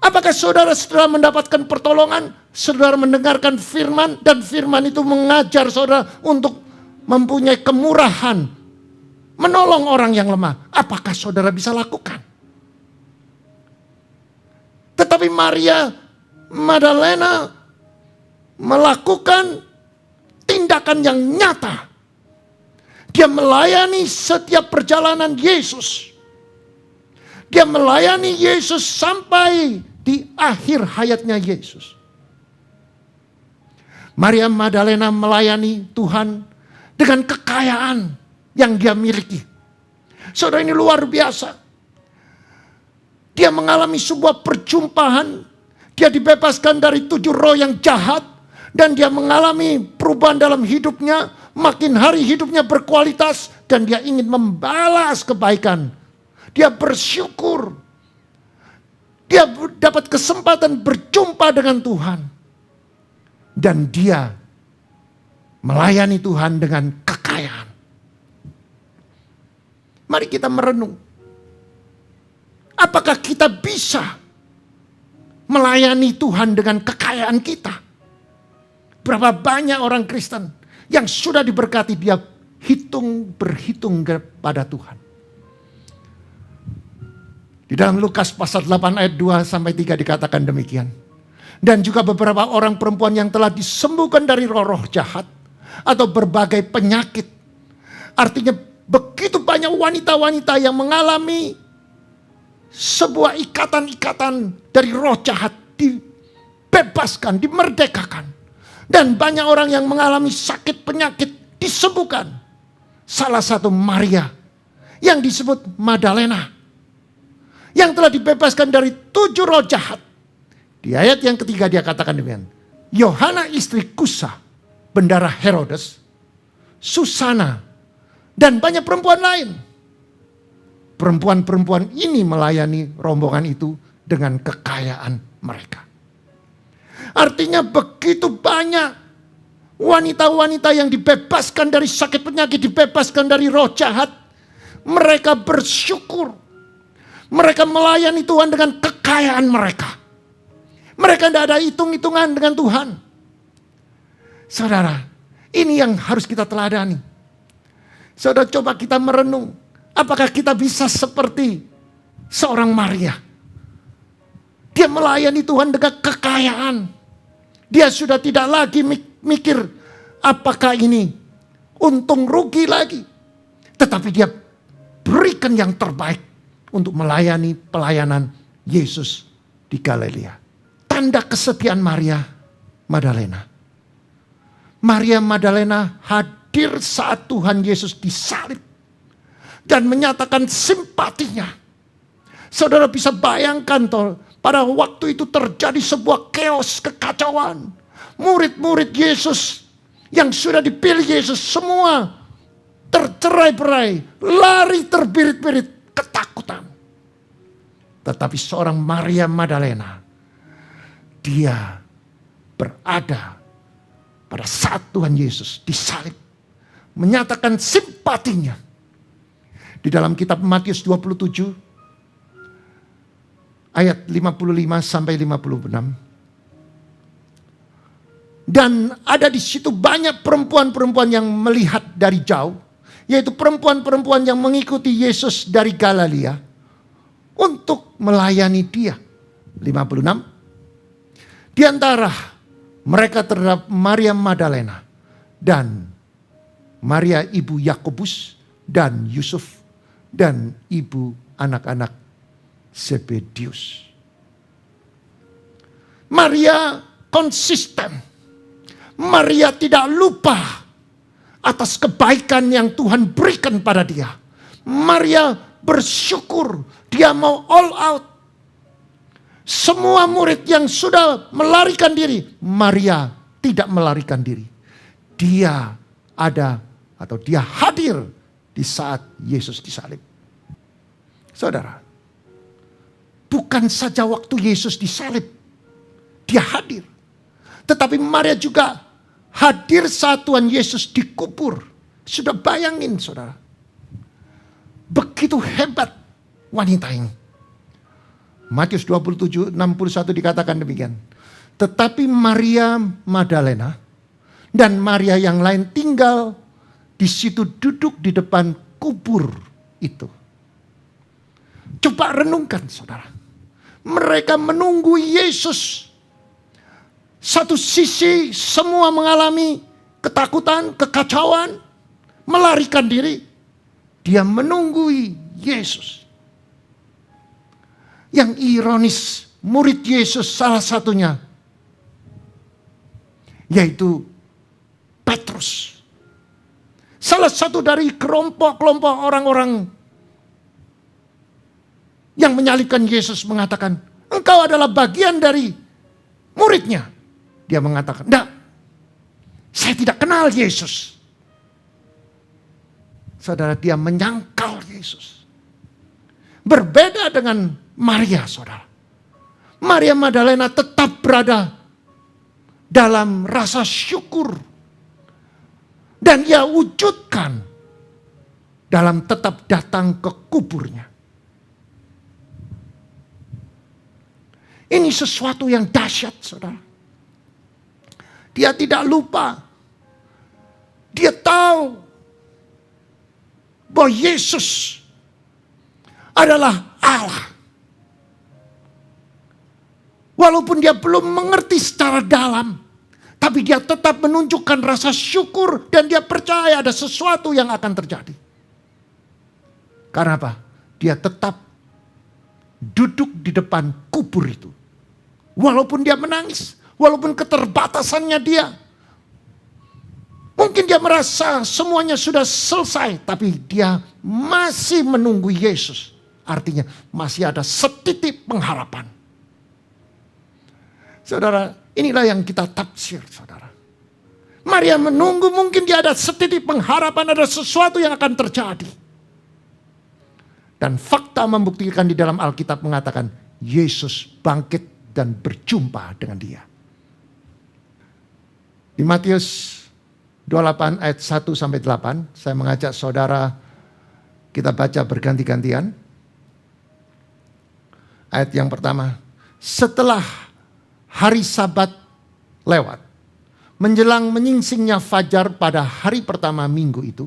Apakah saudara setelah mendapatkan pertolongan, saudara mendengarkan firman, dan firman itu mengajar saudara untuk mempunyai kemurahan, menolong orang yang lemah? Apakah saudara bisa lakukan? Tetapi Maria Magdalena melakukan tindakan yang nyata. Dia melayani setiap perjalanan Yesus. Dia melayani Yesus sampai di akhir hayatnya Yesus. Maria Magdalena melayani Tuhan dengan kekayaan yang dia miliki. Saudara, ini luar biasa. Dia mengalami sebuah perjumpaan. Dia dibebaskan dari 7 roh yang jahat. Dan dia mengalami perubahan dalam hidupnya. Makin hari hidupnya berkualitas. Dan dia ingin membalas kebaikan. Dia bersyukur. Dia dapat kesempatan berjumpa dengan Tuhan. Dan dia melayani Tuhan dengan kekayaan. Mari kita merenung. Apakah kita bisa melayani Tuhan dengan kekayaan kita? Berapa banyak orang Kristen yang sudah diberkati, dia berhitung kepada Tuhan. Di dalam Lukas pasal 8 ayat 2 sampai 3 dikatakan demikian. Dan juga beberapa orang perempuan yang telah disembuhkan dari roh-roh jahat atau berbagai penyakit. Artinya begitu banyak wanita-wanita yang mengalami sebuah ikatan-ikatan dari roh jahat, dibebaskan, dimerdekakan. Dan banyak orang yang mengalami sakit penyakit disembuhkan. Salah satu Maria yang disebut Magdalena, yang telah dibebaskan dari 7 roh jahat. Di ayat yang ketiga dia katakan demikian. Yohana istri Kusa, bendara Herodes, Susana, dan banyak perempuan lain. Perempuan-perempuan ini melayani rombongan itu dengan kekayaan mereka. Artinya begitu banyak wanita-wanita yang dibebaskan dari sakit penyakit, dibebaskan dari roh jahat. Mereka bersyukur. Mereka melayani Tuhan dengan kekayaan mereka. Mereka tidak ada hitung-hitungan dengan Tuhan. Saudara, ini yang harus kita teladani. Saudara, coba kita merenung. Apakah kita bisa seperti seorang Maria? Dia melayani Tuhan dengan kekayaan. Dia sudah tidak lagi mikir apakah ini untung rugi lagi. Tetapi dia berikan yang terbaik untuk melayani pelayanan Yesus di Galilea. Tanda kesetiaan Maria Magdalena. Maria Magdalena hadir saat Tuhan Yesus disalib dan menyatakan simpatinya. Saudara bisa bayangkan pada waktu itu terjadi sebuah chaos, kekacauan. Murid-murid Yesus yang sudah dipilih Yesus semua tercerai-berai, lari terbirit-birit, ketakutan. Tetapi seorang Maria Magdalena, dia berada pada saat Tuhan Yesus disalib, menyatakan simpatinya. Di dalam kitab Matius 27 ayat 55 sampai 56. Dan ada di situ banyak perempuan-perempuan yang melihat dari jauh, yaitu perempuan-perempuan yang mengikuti Yesus dari Galilea untuk melayani dia. 56. Di antara mereka terdapat Maria Magdalena dan Maria ibu Yakobus dan Yusuf dan ibu anak-anak Zebedius. Maria konsisten. Maria tidak lupa atas kebaikan yang Tuhan berikan pada dia. Maria bersyukur, dia mau all out. Semua murid yang sudah melarikan diri, Maria tidak melarikan diri. Dia ada atau dia hadir di saat Yesus disalib. Saudara, bukan saja waktu Yesus disalib, dia hadir. Tetapi Maria juga hadir saat Tuhan Yesus dikubur. Sudah bayangin saudara, begitu hebat wanita ini. Matius 27:61 dikatakan demikian. Tetapi Maria Magdalena dan Maria yang lain tinggal di situ, duduk di depan kubur itu. Coba renungkan saudara. Mereka menunggu Yesus. Satu sisi semua mengalami ketakutan, kekacauan, melarikan diri. Dia menunggu Yesus. Yang ironis, murid Yesus salah satunya, yaitu Petrus. Salah satu dari kelompok-kelompok orang-orang yang menyalibkan Yesus mengatakan, engkau adalah bagian dari muridnya. Dia mengatakan, enggak, saya tidak kenal Yesus. Saudara, dia menyangkal Yesus. Berbeda dengan Maria, saudara. Maria Magdalena tetap berada dalam rasa syukur. Dan ia wujudkan dalam tetap datang ke kuburnya. Ini sesuatu yang dahsyat, saudara. Dia tidak lupa. Dia tahu bahwa Yesus adalah Allah. Walaupun dia belum mengerti secara dalam, tapi dia tetap menunjukkan rasa syukur dan dia percaya ada sesuatu yang akan terjadi. Karena apa? Dia tetap duduk di depan kubur itu. Walaupun dia menangis, walaupun keterbatasannya dia. Mungkin dia merasa semuanya sudah selesai, tapi dia masih menunggu Yesus. Artinya masih ada setitik pengharapan. Saudara, inilah yang kita tafsir, saudara. Maria menunggu, mungkin dia ada setitik pengharapan, ada sesuatu yang akan terjadi. Dan fakta membuktikan di dalam Alkitab mengatakan, Yesus bangkit dan berjumpa dengan dia. Di Matius 28 ayat 1-8, saya mengajak saudara kita baca berganti-gantian. Ayat yang pertama, setelah hari Sabat lewat, menjelang menyingsingnya fajar pada hari pertama minggu itu,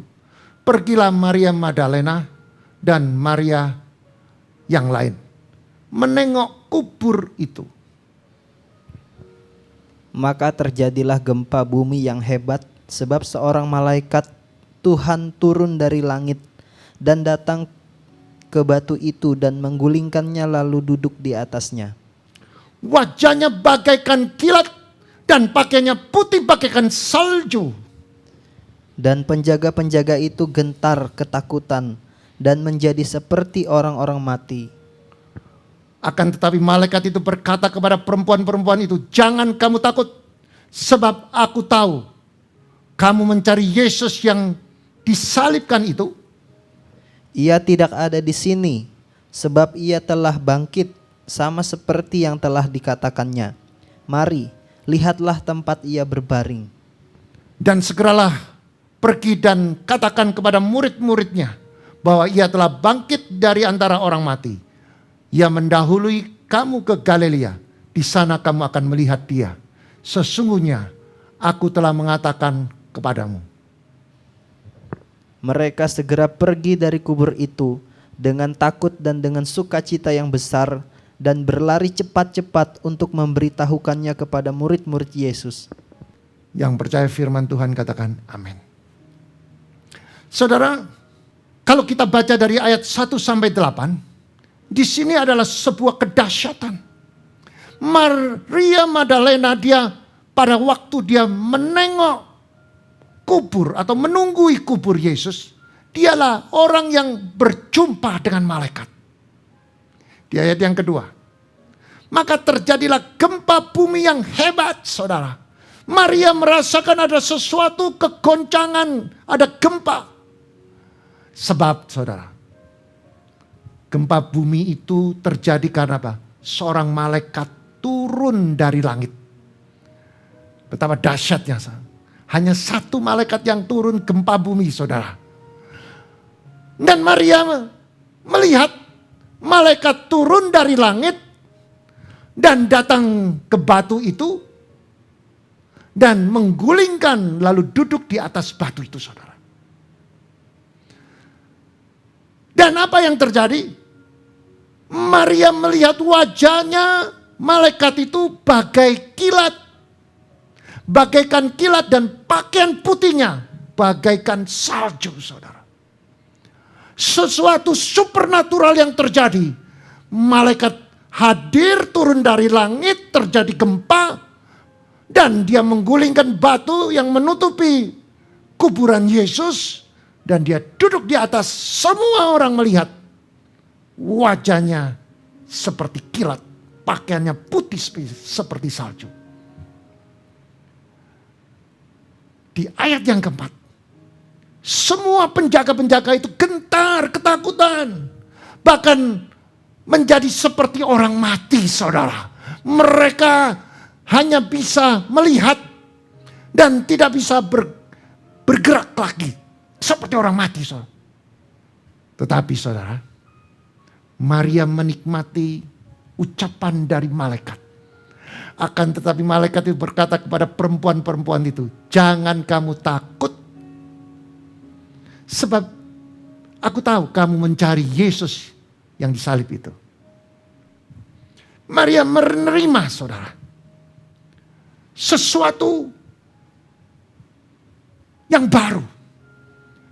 pergilah Maria Magdalena dan Maria yang lain menengok kubur itu. Maka terjadilah gempa bumi yang hebat, sebab seorang malaikat Tuhan turun dari langit dan datang ke batu itu dan menggulingkannya lalu duduk di atasnya. Wajahnya bagaikan kilat dan pakaiannya putih bagaikan salju. Dan penjaga-penjaga itu gentar ketakutan dan menjadi seperti orang-orang mati. Akan tetapi malaikat itu berkata kepada perempuan-perempuan itu, jangan kamu takut, sebab aku tahu kamu mencari Yesus yang disalibkan itu. Ia tidak ada di sini, sebab ia telah bangkit sama seperti yang telah dikatakannya. Mari, lihatlah tempat ia berbaring. Dan segeralah pergi dan katakan kepada murid-muridnya bahwa ia telah bangkit dari antara orang mati. Ia mendahului kamu ke Galilea. Di sana kamu akan melihat dia. Sesungguhnya aku telah mengatakan kepadamu. Mereka segera pergi dari kubur itu dengan takut dan dengan sukacita yang besar dan berlari cepat-cepat untuk memberitahukannya kepada murid-murid Yesus. Yang percaya firman Tuhan katakan amin. Saudara, kalau kita baca dari ayat 1-8, di sini adalah sebuah kedahsyatan. Maria Magdalena dia pada waktu dia menengok kubur atau menunggui kubur Yesus, dialah orang yang berjumpa dengan malaikat. Di ayat yang kedua, maka terjadilah gempa bumi yang hebat, saudara. Maria merasakan ada sesuatu kegoncangan, ada gempa. Sebab saudara, gempa bumi itu terjadi karena apa? Seorang malaikat turun dari langit. Betapa dahsyatnya. Hanya satu malaikat yang turun gempa bumi, saudara. Dan Maria melihat malaikat turun dari langit dan datang ke batu itu dan menggulingkan lalu duduk di atas batu itu, saudara. Dan apa yang terjadi? Maria melihat wajahnya malaikat itu bagai kilat. Bagaikan kilat dan pakaian putihnya bagaikan salju, saudara. Sesuatu supernatural yang terjadi. Malaikat hadir turun dari langit, terjadi gempa. Dan dia menggulingkan batu yang menutupi kuburan Yesus. Dan dia duduk di atas, semua orang melihat. Wajahnya seperti kilat, pakaiannya putih seperti salju. Di ayat yang keempat, semua penjaga-penjaga itu gentar, ketakutan. Bahkan menjadi seperti orang mati, saudara. Mereka hanya bisa melihat dan tidak bisa bergerak lagi. Seperti orang mati, saudara. Tetapi saudara, Maria menikmati ucapan dari malaikat. Akan tetapi malaikat itu berkata kepada perempuan-perempuan itu, jangan kamu takut. Sebab aku tahu kamu mencari Yesus yang disalib itu. Maria menerima, saudara, sesuatu yang baru.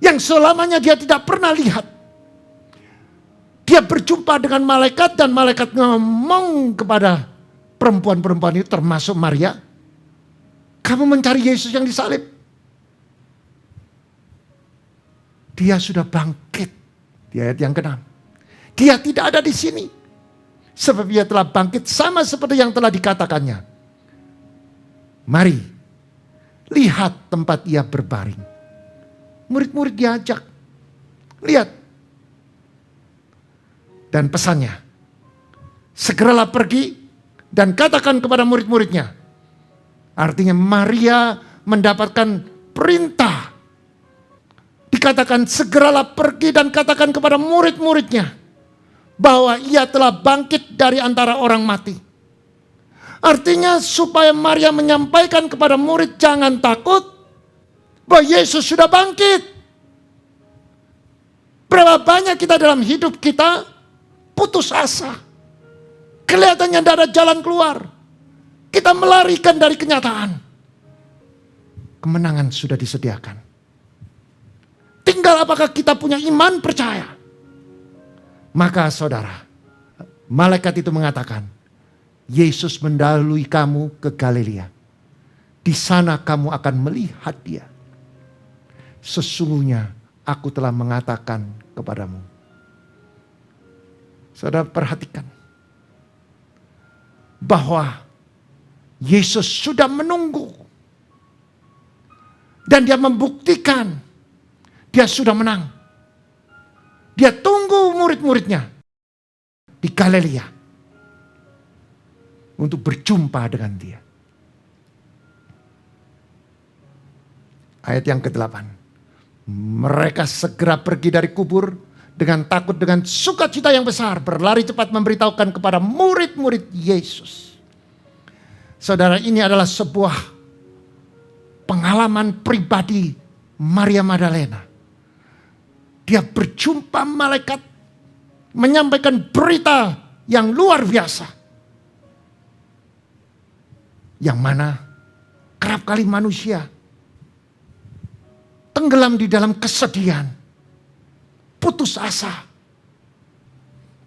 Yang selamanya dia tidak pernah lihat. Dia berjumpa dengan malaikat dan malaikat ngomong kepada perempuan-perempuan itu termasuk Maria. Kamu mencari Yesus yang disalib. Dia sudah bangkit. Di ayat yang ke-6. Dia tidak ada di sini. Sebab dia telah bangkit sama seperti yang telah dikatakannya. Mari, lihat tempat ia berbaring. Murid-murid diajak. Lihat. Dan pesannya, segeralah pergi dan katakan kepada murid-muridnya. Artinya Maria mendapatkan perintah. Dikatakan segeralah pergi dan katakan kepada murid-muridnya. Bahwa ia telah bangkit dari antara orang mati. Artinya supaya Maria menyampaikan kepada murid jangan takut. Bahwa Yesus sudah bangkit. Berapa banyak kita dalam hidup kita putus asa. Kelihatannya tidak ada jalan keluar. Kita melarikan dari kenyataan. Kemenangan sudah disediakan. Tinggal apakah kita punya iman percaya. Maka saudara, malaikat itu mengatakan, Yesus mendahului kamu ke Galilea. Di sana kamu akan melihat dia. Sesungguhnya aku telah mengatakan kepadamu. Saudara perhatikan. Bahwa Yesus sudah menunggu. Dan dia membuktikan. Dia sudah menang. Dia tunggu murid-muridnya. Di Galilea. Untuk berjumpa dengan dia. Ayat yang ke-8. Mereka segera pergi dari kubur. Dengan takut, dengan sukacita yang besar. Berlari cepat memberitahukan kepada murid-murid Yesus. Saudara, ini adalah sebuah pengalaman pribadi Maria Magdalena. Dia berjumpa malaikat. Menyampaikan berita yang luar biasa. Yang mana kerap kali manusia tenggelam di dalam kesedihan. Putus asa.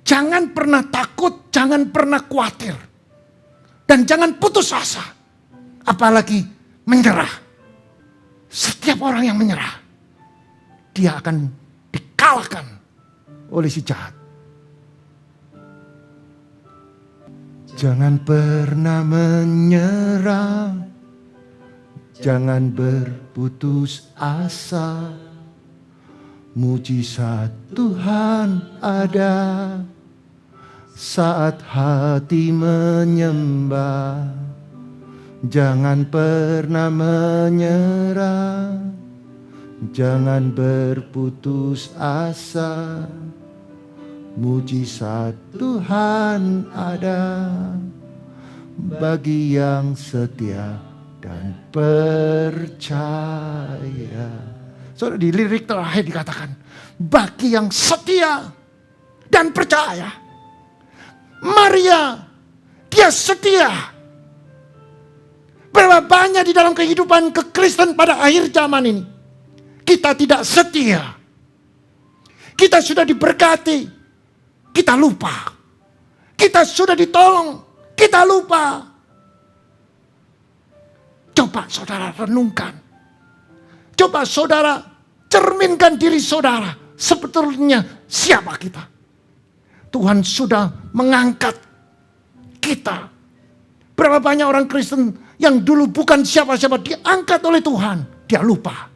Jangan pernah takut, jangan pernah khawatir. Dan jangan putus asa. Apalagi menyerah. Setiap orang yang menyerah, dia akan dikalahkan oleh si jahat. Jangan pernah menyerah, jangan berputus asa. Mujizat Tuhan ada saat hati menyembah. Jangan pernah menyerah, jangan berputus asa. Mujizat Tuhan ada bagi yang setia dan percaya. Saudara, di lirik terakhir dikatakan, bagi yang setia dan percaya. Maria, dia setia. Berapa banyak di dalam kehidupan kekristenan pada akhir zaman ini, kita tidak setia. Kita sudah diberkati, kita lupa. Kita sudah ditolong, kita lupa. Coba saudara renungkan. Coba saudara cerminkan diri saudara. Sebetulnya siapa kita? Tuhan sudah mengangkat kita. Berapa banyak orang Kristen yang dulu bukan siapa-siapa diangkat oleh Tuhan. Dia lupa.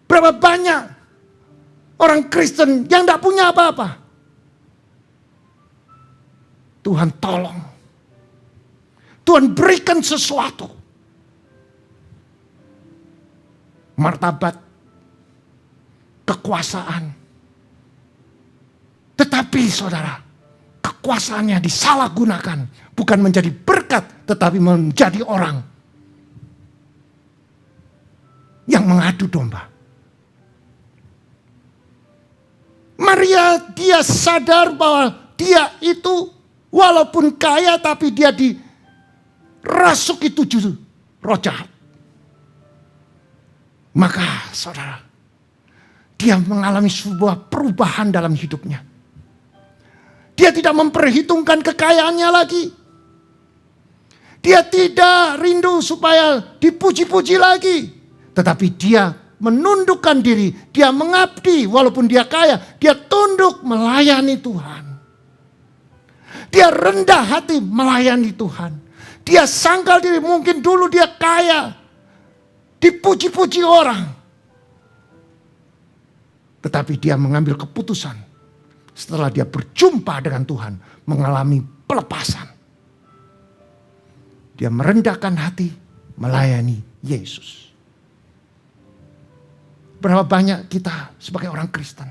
Berapa banyak orang Kristen yang tidak punya apa-apa. Tuhan tolong. Tuhan berikan sesuatu. Martabat, kekuasaan. Tetapi saudara, kekuasaannya disalahgunakan. Bukan menjadi berkat, tetapi menjadi orang yang mengadu domba. Maria, dia sadar bahwa dia itu walaupun kaya tapi dia dirasuki 7 roh jahat. Maka saudara, dia mengalami sebuah perubahan dalam hidupnya. Dia tidak memperhitungkan kekayaannya lagi. Dia tidak rindu supaya dipuji-puji lagi. Tetapi dia menundukkan diri, dia mengabdi walaupun dia kaya, dia tunduk melayani Tuhan. Dia rendah hati melayani Tuhan. Dia sangkal diri, mungkin dulu dia kaya, dipuji-puji orang. Tetapi dia mengambil keputusan setelah dia berjumpa dengan Tuhan, mengalami pelepasan. Dia merendahkan hati, melayani Yesus. Berapa banyak kita sebagai orang Kristen,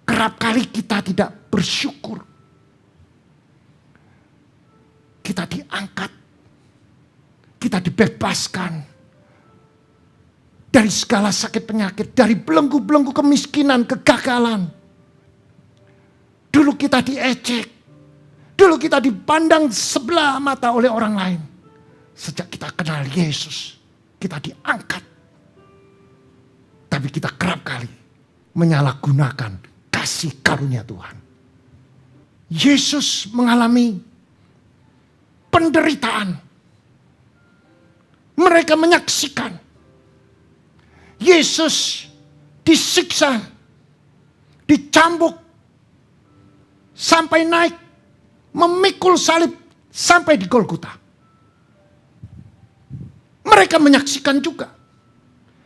kerap kali kita tidak bersyukur. Kita diangkat, kita dibebaskan dari segala sakit penyakit, dari belenggu-belenggu kemiskinan, kegagalan. Dulu kita diejek, dulu kita dipandang sebelah mata oleh orang lain. Sejak kita kenal Yesus, kita diangkat. Tapi kita kerap kali menyalahgunakan kasih karunia Tuhan. Yesus mengalami penderitaan. Mereka menyaksikan Yesus disiksa, dicambuk, sampai naik, memikul salib sampai di Golgota. Mereka menyaksikan juga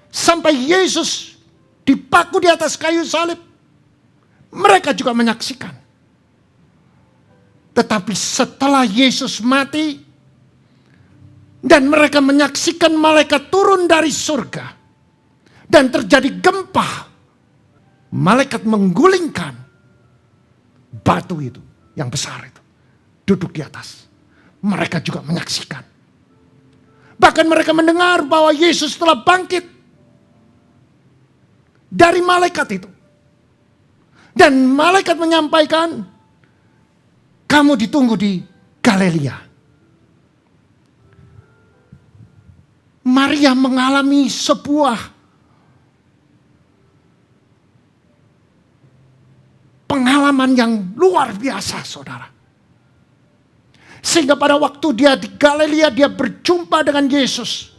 sampai Yesus dipaku di atas kayu salib. Mereka juga menyaksikan. Tetapi setelah Yesus mati dan mereka menyaksikan malaikat turun dari surga dan terjadi gempa, malaikat menggulingkan batu itu yang besar itu, duduk di atas. Mereka juga menyaksikan. Bahkan mereka mendengar bahwa Yesus telah bangkit dari malaikat itu. Dan malaikat menyampaikan, kamu ditunggu di Galilea. Maria mengalami sebuah pengalaman yang luar biasa, saudara. Sehingga pada waktu dia di Galilea, dia berjumpa dengan Yesus.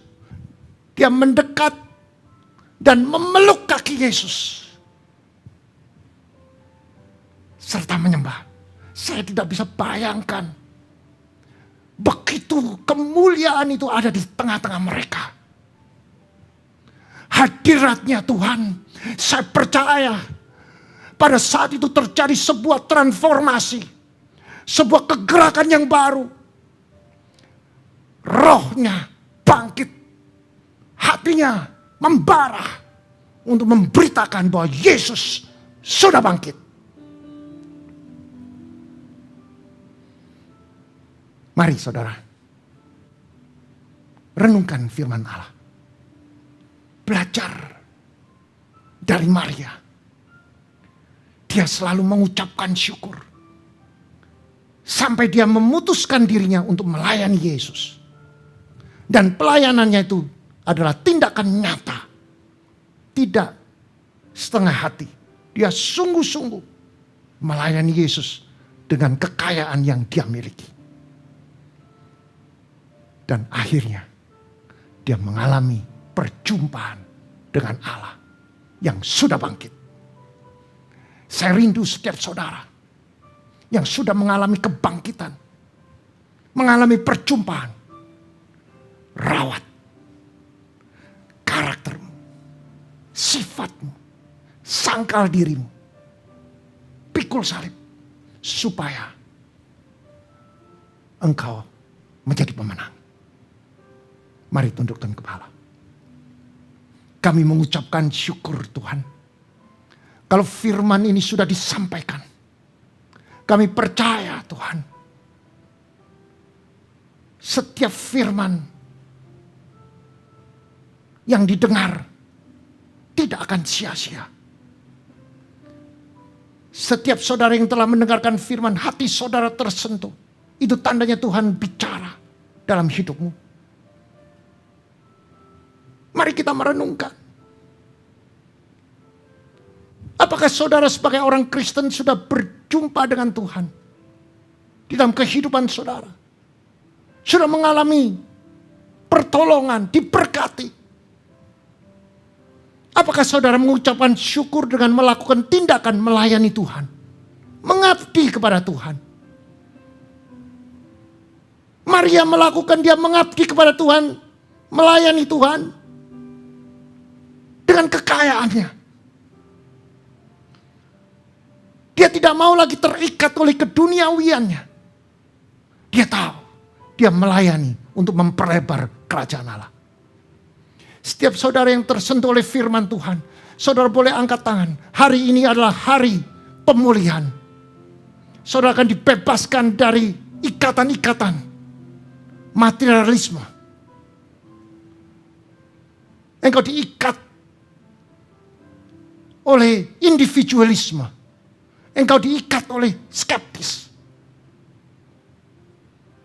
Dia mendekat dan memeluk kaki Yesus. Serta menyembah. Saya tidak bisa bayangkan. Begitu kemuliaan itu ada di tengah-tengah mereka. Hadiratnya Tuhan. Saya percaya pada saat itu terjadi sebuah transformasi. Sebuah kegerakan yang baru. Rohnya bangkit. Hatinya membara. Untuk memberitakan bahwa Yesus sudah bangkit. Mari saudara. Renungkan firman Allah. Belajar dari Maria. Dia selalu mengucapkan syukur. Sampai dia memutuskan dirinya untuk melayani Yesus. Dan pelayanannya itu adalah tindakan nyata. Tidak setengah hati. Dia sungguh-sungguh melayani Yesus dengan kekayaan yang dia miliki. Dan akhirnya dia mengalami perjumpaan dengan Allah yang sudah bangkit. Saya rindu setiap saudara yang sudah mengalami kebangkitan, mengalami perjumpaan. Rawat karaktermu, sifatmu, sangkal dirimu, pikul salib, supaya engkau menjadi pemenang. Mari tundukkan kepala. Kami mengucapkan syukur Tuhan. Kalau firman ini sudah disampaikan, kami percaya Tuhan, setiap firman yang didengar tidak akan sia-sia. Setiap saudara yang telah mendengarkan firman, hati saudara tersentuh. Itu tandanya Tuhan bicara dalam hidupmu. Mari kita merenungkan. Apakah saudara sebagai orang Kristen sudah berjumpa dengan Tuhan? Di dalam kehidupan saudara. Sudah mengalami pertolongan, diberkati. Apakah saudara mengucapkan syukur dengan melakukan tindakan melayani Tuhan? Mengabdi kepada Tuhan. Maria melakukan, dia mengabdi kepada Tuhan. Melayani Tuhan. Dengan kekayaannya. Dia tidak mau lagi terikat oleh keduniawiannya. Dia tahu. Dia melayani untuk memperlebar kerajaan Allah. Setiap saudara yang tersentuh oleh firman Tuhan, saudara boleh angkat tangan. Hari ini adalah hari pemulihan. Saudara akan dibebaskan dari ikatan-ikatan materialisme. Engkau diikat oleh individualisme. Engkau diikat oleh skeptis.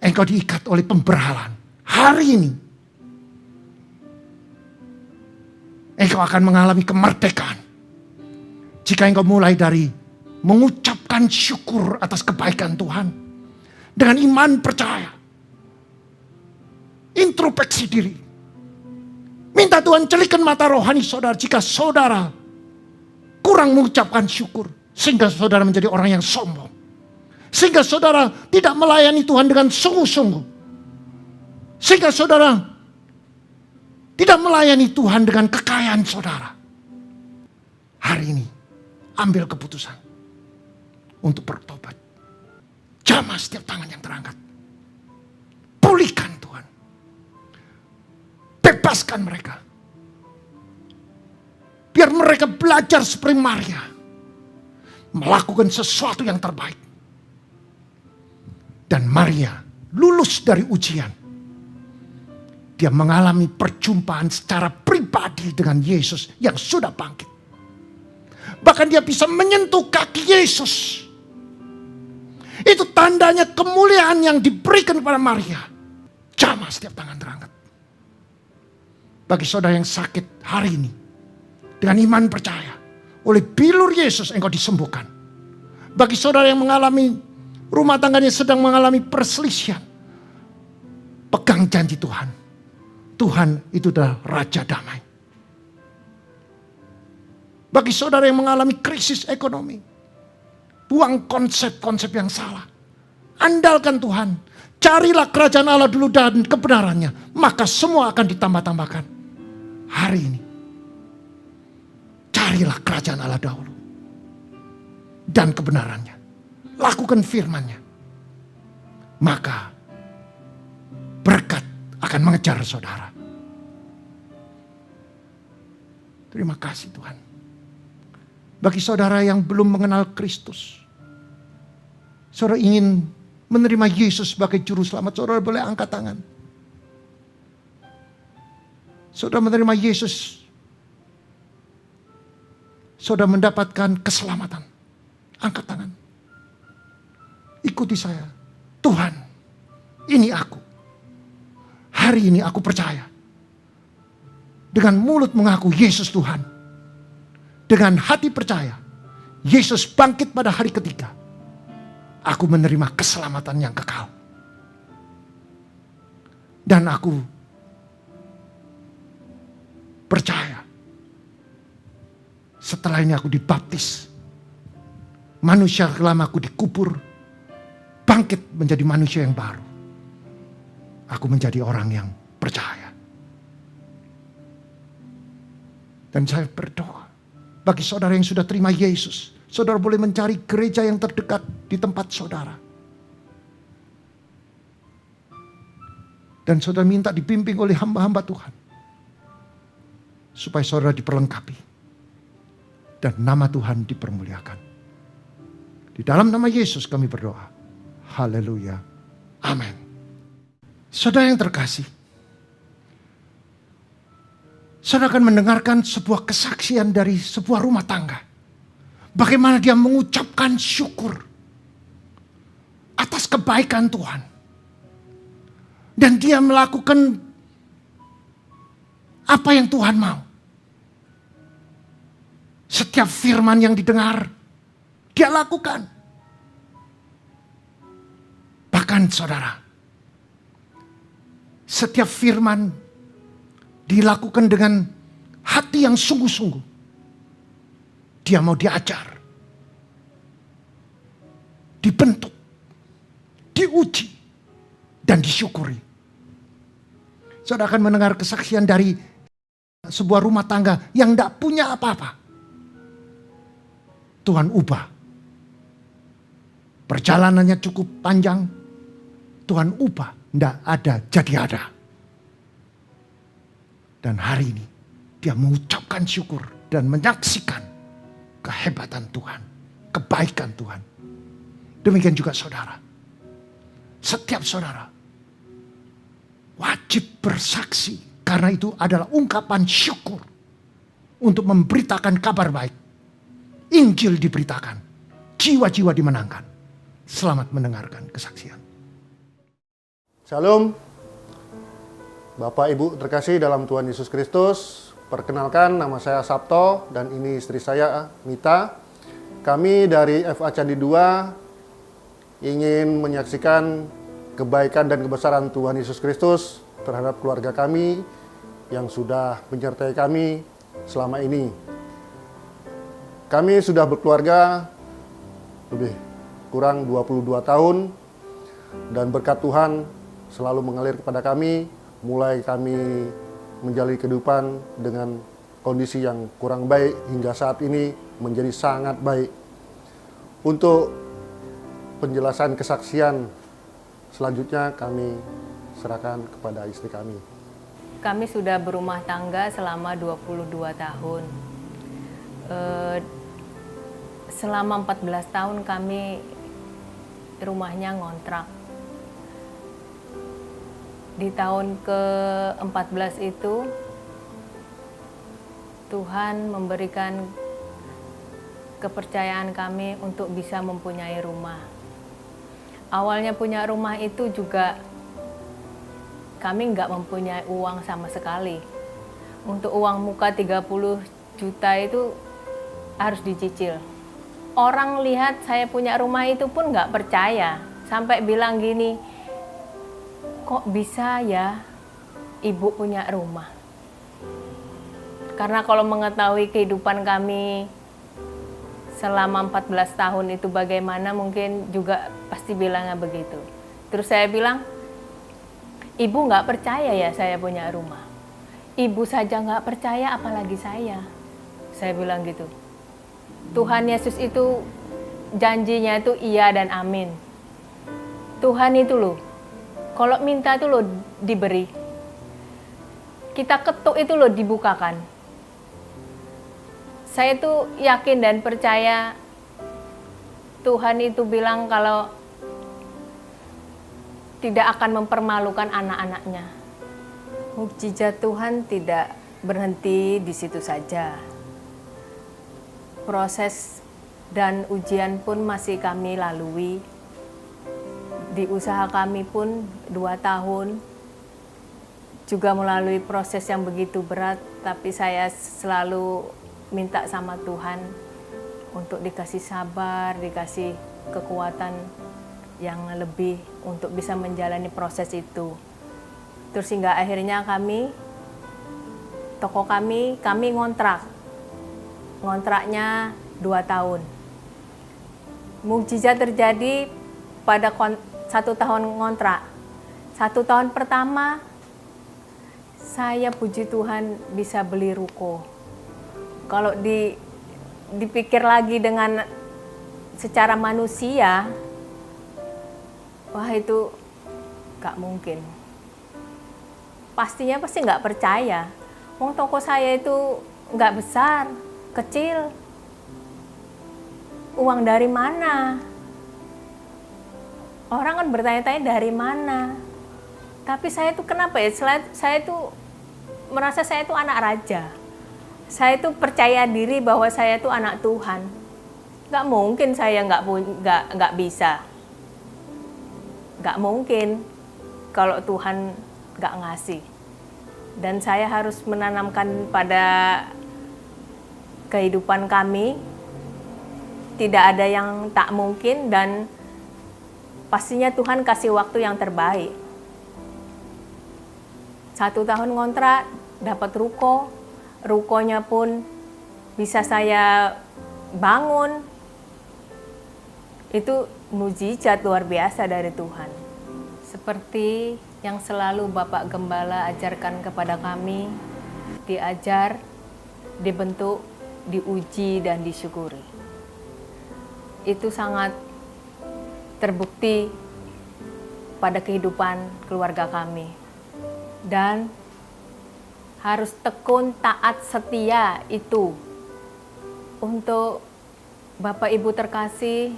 Engkau diikat oleh pemberhalaan. Hari ini engkau akan mengalami kemerdekaan. Jika engkau mulai dari mengucapkan syukur atas kebaikan Tuhan. Dengan iman percaya. Introspeksi diri. Minta Tuhan celikan mata rohani saudara. Jika saudara kurang mengucapkan syukur. Sehingga saudara menjadi orang yang sombong. Sehingga saudara tidak melayani Tuhan dengan sungguh-sungguh. Sehingga saudara tidak melayani Tuhan dengan kekayaan saudara. Hari ini ambil keputusan untuk bertobat. Jamah setiap tangan yang terangkat. Pulihkan Tuhan. Bebaskan mereka. Biar mereka belajar seperti Maria. Melakukan sesuatu yang terbaik. Dan Maria lulus dari ujian. Dia mengalami perjumpaan secara pribadi dengan Yesus yang sudah bangkit. Bahkan dia bisa menyentuh kaki Yesus. Itu tandanya kemuliaan yang diberikan kepada Maria. Jamah setiap tangan terangkat. Bagi saudara yang sakit hari ini. Dengan iman percaya. Oleh bilur Yesus engkau disembuhkan. Bagi saudara yang mengalami rumah tangganya sedang mengalami perselisihan, pegang janji Tuhan. Tuhan itu adalah Raja Damai. Bagi saudara yang mengalami krisis ekonomi, buang konsep-konsep yang salah. Andalkan Tuhan. Carilah kerajaan Allah dulu dan kebenarannya. Maka semua akan ditambah-tambahkan. Hari ini. Carilah kerajaan Allah dahulu. Dan kebenarannya. Lakukan firman-Nya. Maka berkat akan mengejar saudara. Terima kasih Tuhan. Bagi saudara yang belum mengenal Kristus, saudara ingin menerima Yesus sebagai juru selamat, saudara boleh angkat tangan. Saudara menerima Yesus, saudara mendapatkan keselamatan. Angkat tangan. Ikuti saya. Tuhan, ini aku. Hari ini aku percaya. Dengan mulut mengaku Yesus Tuhan. Dengan hati percaya. Yesus bangkit pada hari ketiga. Aku menerima keselamatan yang kekal. Dan aku percaya. Setelah ini aku dibaptis. Manusia lama aku dikubur. Bangkit menjadi manusia yang baru. Aku menjadi orang yang percaya. Dan saya berdoa. Bagi saudara yang sudah terima Yesus. Saudara boleh mencari gereja yang terdekat di tempat saudara. Dan saudara minta dibimbing oleh hamba-hamba Tuhan. Supaya saudara diperlengkapi. Dan nama Tuhan dipermuliakan. Di dalam nama Yesus kami berdoa. Haleluya. Amin. Saudara yang terkasih. Saudara akan mendengarkan sebuah kesaksian dari sebuah rumah tangga. Bagaimana dia mengucapkan syukur atas kebaikan Tuhan. Dan dia melakukan apa yang Tuhan mau. Setiap firman yang didengar, dia lakukan. Bahkan saudara, setiap firman dilakukan dengan hati yang sungguh-sungguh. Dia mau diajar, dibentuk, diuji, dan disyukuri. Saudara akan mendengar kesaksian dari sebuah rumah tangga yang tidak punya apa-apa. Tuhan ubah. Perjalanannya cukup panjang. Tuhan ubah. Tidak ada jadi ada. Dan hari ini dia mengucapkan syukur dan menyaksikan kehebatan Tuhan, kebaikan Tuhan. Demikian juga saudara. Setiap saudara wajib bersaksi karena itu adalah ungkapan syukur untuk memberitakan kabar baik. Injil diberitakan, jiwa-jiwa dimenangkan. Selamat mendengarkan kesaksian. Shalom, Bapak Ibu terkasih dalam Tuhan Yesus Kristus. Perkenalkan, nama saya Sabto dan ini istri saya Mita. Kami dari FA Candi 2 ingin menyaksikan kebaikan dan kebesaran Tuhan Yesus Kristus terhadap keluarga kami yang sudah menyertai kami selama ini. Kami sudah berkeluarga lebih kurang 22 tahun dan berkat Tuhan selalu mengalir kepada kami. Mulai kami menjalani kehidupan dengan kondisi yang kurang baik hingga saat ini menjadi sangat baik. Untuk penjelasan kesaksian selanjutnya kami serahkan kepada istri kami. Kami sudah berumah tangga selama 22 tahun. Selama 14 tahun kami rumahnya ngontrak. Di tahun ke-14 itu Tuhan memberikan kepercayaan kami untuk bisa mempunyai rumah. Awalnya punya rumah itu juga kami nggak mempunyai uang sama sekali. Untuk uang muka 30 juta itu harus dicicil. orang lihat saya punya rumah itu pun nggak percaya. Sampai bilang gini, kok bisa ya ibu punya rumah? Karena kalau mengetahui kehidupan kami selama 14 tahun itu bagaimana, mungkin juga pasti bilangnya begitu. Terus saya bilang, ibu nggak percaya ya saya punya rumah. Ibu saja nggak percaya, apalagi saya. Saya bilang gitu. Tuhan Yesus itu janjinya itu iya dan amin. Tuhan itu loh, kalau minta itu loh diberi. Kita ketuk itu loh dibukakan. Saya itu yakin dan percaya Tuhan itu bilang kalau tidak akan mempermalukan anak-anaknya. Mukjizat Tuhan tidak berhenti di situ saja. Proses dan ujian pun masih kami lalui. Di usaha kami pun 2 tahun juga melalui proses yang begitu berat, tapi saya selalu minta sama Tuhan untuk dikasih sabar, dikasih kekuatan yang lebih untuk bisa menjalani proses itu. Terus hingga akhirnya toko kami ngontrak. Ngontraknya 2 tahun. Mukjizat terjadi pada 1 tahun ngontrak. 1 tahun pertama, saya puji Tuhan bisa beli ruko. Kalau dipikir lagi dengan secara manusia, wah itu gak mungkin. Pastinya pasti gak percaya. Wong toko saya itu gak besar, kecil. Uang dari mana? Orang kan bertanya-tanya dari mana. Tapi saya itu kenapa ya? Saya itu merasa saya itu anak raja. Saya itu percaya diri bahwa saya itu anak Tuhan. Gak mungkin saya nggak bisa. Gak mungkin kalau Tuhan gak ngasih. Dan saya harus menanamkan pada kehidupan kami, tidak ada yang tak mungkin dan pastinya Tuhan kasih waktu yang terbaik. 1 tahun ngontrak, dapat ruko. Rukonya pun bisa saya bangun. Itu mukjizat luar biasa dari Tuhan. Seperti yang selalu Bapak Gembala ajarkan kepada kami, diajar, dibentuk, diuji, dan disyukuri. Itu sangat terbukti pada kehidupan keluarga kami. Dan harus tekun, taat, setia itu untuk Bapak Ibu terkasih,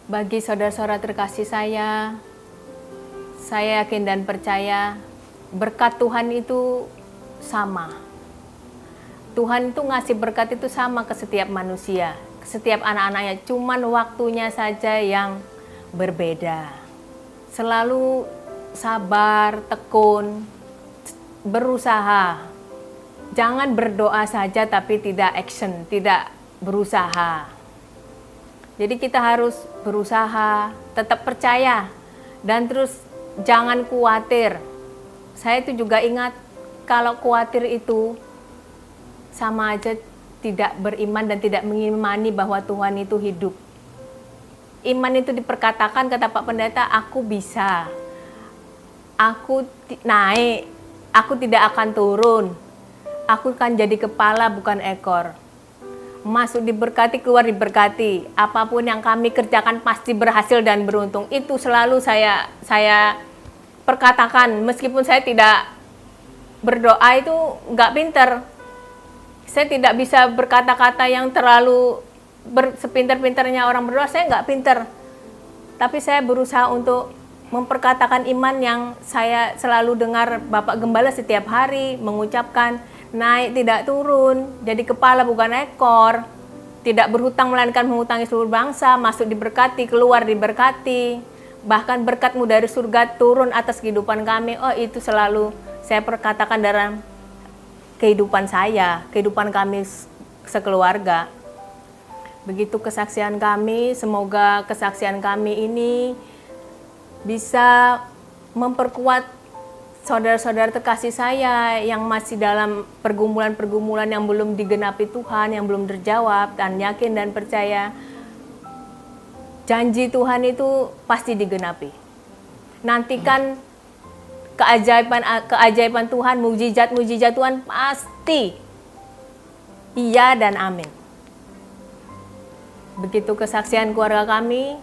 bagi saudara-saudara terkasih saya yakin dan percaya berkat Tuhan itu sama. Tuhan itu ngasih berkat itu sama ke setiap manusia, ke setiap anak-anaknya, cuman waktunya saja yang berbeda. Selalu sabar, tekun, berusaha. Jangan berdoa saja tapi tidak action, tidak berusaha. Jadi kita harus berusaha, tetap percaya, dan terus jangan khawatir. Saya itu juga ingat, kalau khawatir itu sama aja tidak beriman dan tidak mengimani bahwa Tuhan itu hidup. Iman itu diperkatakan, kata Pak Pendeta, aku bisa, aku naik, aku tidak akan turun, aku akan jadi kepala bukan ekor. Masuk diberkati, keluar diberkati. Apapun yang kami kerjakan pasti berhasil dan beruntung. Itu selalu saya perkatakan. Meskipun saya tidak berdoa itu nggak pinter. Saya tidak bisa berkata-kata yang terlalu sepinter-pinternya orang berdoa. Saya nggak pinter. Tapi saya berusaha untuk memperkatakan iman yang saya selalu dengar Bapak Gembala setiap hari mengucapkan, naik tidak turun, jadi kepala bukan ekor, tidak berhutang melainkan menghutangi seluruh bangsa, masuk diberkati, keluar diberkati, bahkan berkatmu dari surga turun atas kehidupan kami. Oh, itu selalu saya perkatakan dalam kehidupan saya, kehidupan kami sekeluarga. Begitu kesaksian kami, semoga kesaksian kami ini bisa memperkuat saudara-saudara terkasih saya yang masih dalam pergumulan-pergumulan yang belum digenapi Tuhan, yang belum terjawab, dan yakin dan percaya janji Tuhan itu pasti digenapi. Nantikan keajaiban Tuhan, mujizat-mujizat Tuhan pasti iya dan amin. Begitu kesaksian keluarga kami,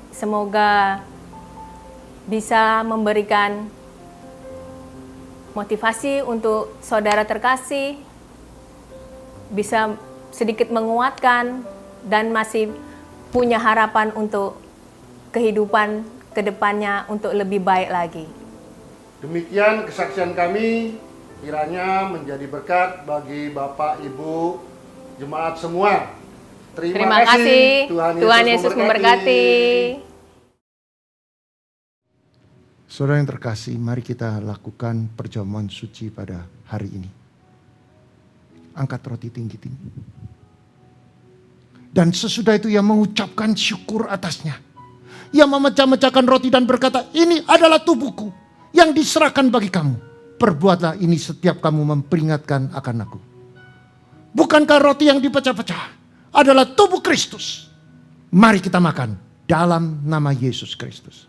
semoga bisa memberikan motivasi untuk saudara terkasih, bisa sedikit menguatkan dan masih punya harapan untuk kehidupan kedepannya untuk lebih baik lagi. Demikian kesaksian kami, kiranya menjadi berkat bagi Bapak Ibu jemaat semua. Terima kasih. Tuhan Yesus memberkati. Saudara yang terkasih, mari kita lakukan perjamuan suci pada hari ini. Angkat roti tinggi-tinggi. Dan sesudah itu ia mengucapkan syukur atasnya. Ia memecah-mecahkan roti dan berkata, ini adalah tubuhku yang diserahkan bagi kamu. Perbuatlah ini setiap kamu memperingatkan akan aku. Bukankah roti yang dipecah-pecah adalah tubuh Kristus? Mari kita makan dalam nama Yesus Kristus.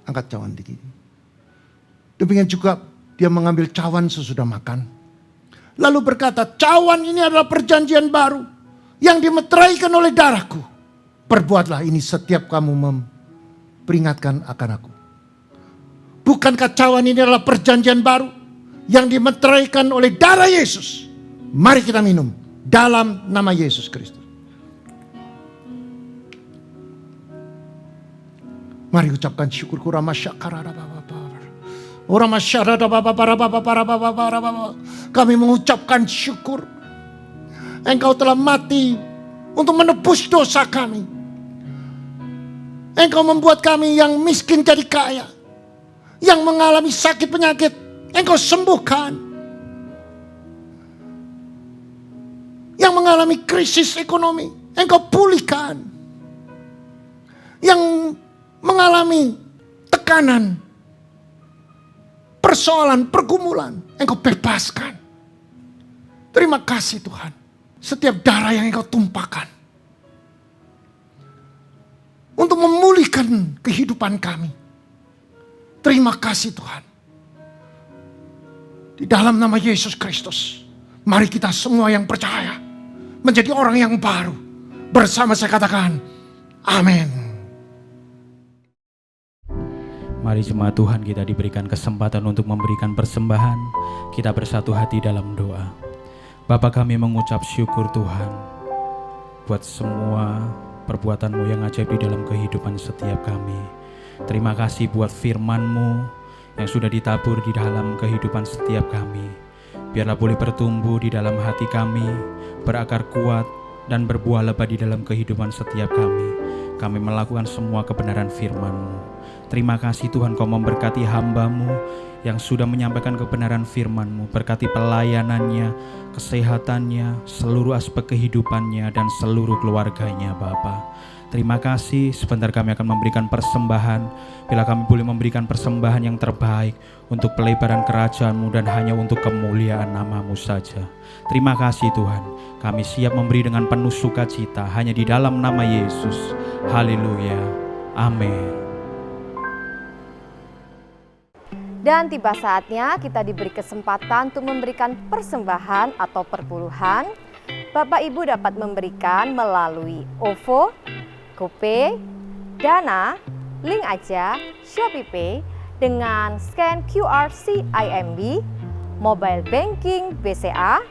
Angkat cawan dikit. Demikian juga dia mengambil cawan sesudah makan. Lalu berkata, cawan ini adalah perjanjian baru yang dimeteraikan oleh darahku. Perbuatlah ini setiap kamu memperingatkan akan aku. Bukankah cawan ini adalah perjanjian baru yang dimeteraikan oleh darah Yesus? Mari kita minum dalam nama Yesus Kristus. Mari ucapkan syukur. Kami mengucapkan syukur. Engkau telah mati untuk menebus dosa kami. Engkau membuat kami yang miskin jadi kaya. Yang mengalami sakit penyakit, Engkau sembuhkan. Yang mengalami krisis ekonomi, Engkau pulihkan. Yang mengalami tekanan, persoalan, pergumulan, Engkau bebaskan. Terima kasih Tuhan. Setiap darah yang Engkau tumpahkan untuk memulihkan kehidupan kami. Terima kasih Tuhan. Di dalam nama Yesus Kristus, mari kita semua yang percaya menjadi orang yang baru. Bersama saya katakan, amin. Mari jemaat Tuhan, kita diberikan kesempatan untuk memberikan persembahan. Kita bersatu hati dalam doa. Bapa, kami mengucap syukur Tuhan buat semua perbuatan-Mu yang ajaib di dalam kehidupan setiap kami. Terima kasih buat firman-Mu yang sudah ditabur di dalam kehidupan setiap kami. Biarlah boleh bertumbuh di dalam hati kami, berakar kuat dan berbuah lebat di dalam kehidupan setiap kami. Kami melakukan semua kebenaran firman-Mu. Terima kasih Tuhan, Kau memberkati hamba-Mu yang sudah menyampaikan kebenaran firman-Mu. Berkati pelayanannya, kesehatannya, seluruh aspek kehidupannya dan seluruh keluarganya Bapa. Terima kasih, sebentar kami akan memberikan persembahan. Bila kami boleh memberikan persembahan yang terbaik untuk pelebaran kerajaan-Mu dan hanya untuk kemuliaan nama-Mu saja. Terima kasih Tuhan, kami siap memberi dengan penuh sukacita hanya di dalam nama Yesus. Haleluya, amin. Dan tiba saatnya kita diberi kesempatan untuk memberikan persembahan atau perpuluhan. Bapak Ibu dapat memberikan melalui OVO, GoPay, Dana, Link Aja, ShopeePay dengan scan QR CIMB, Mobile Banking BCA,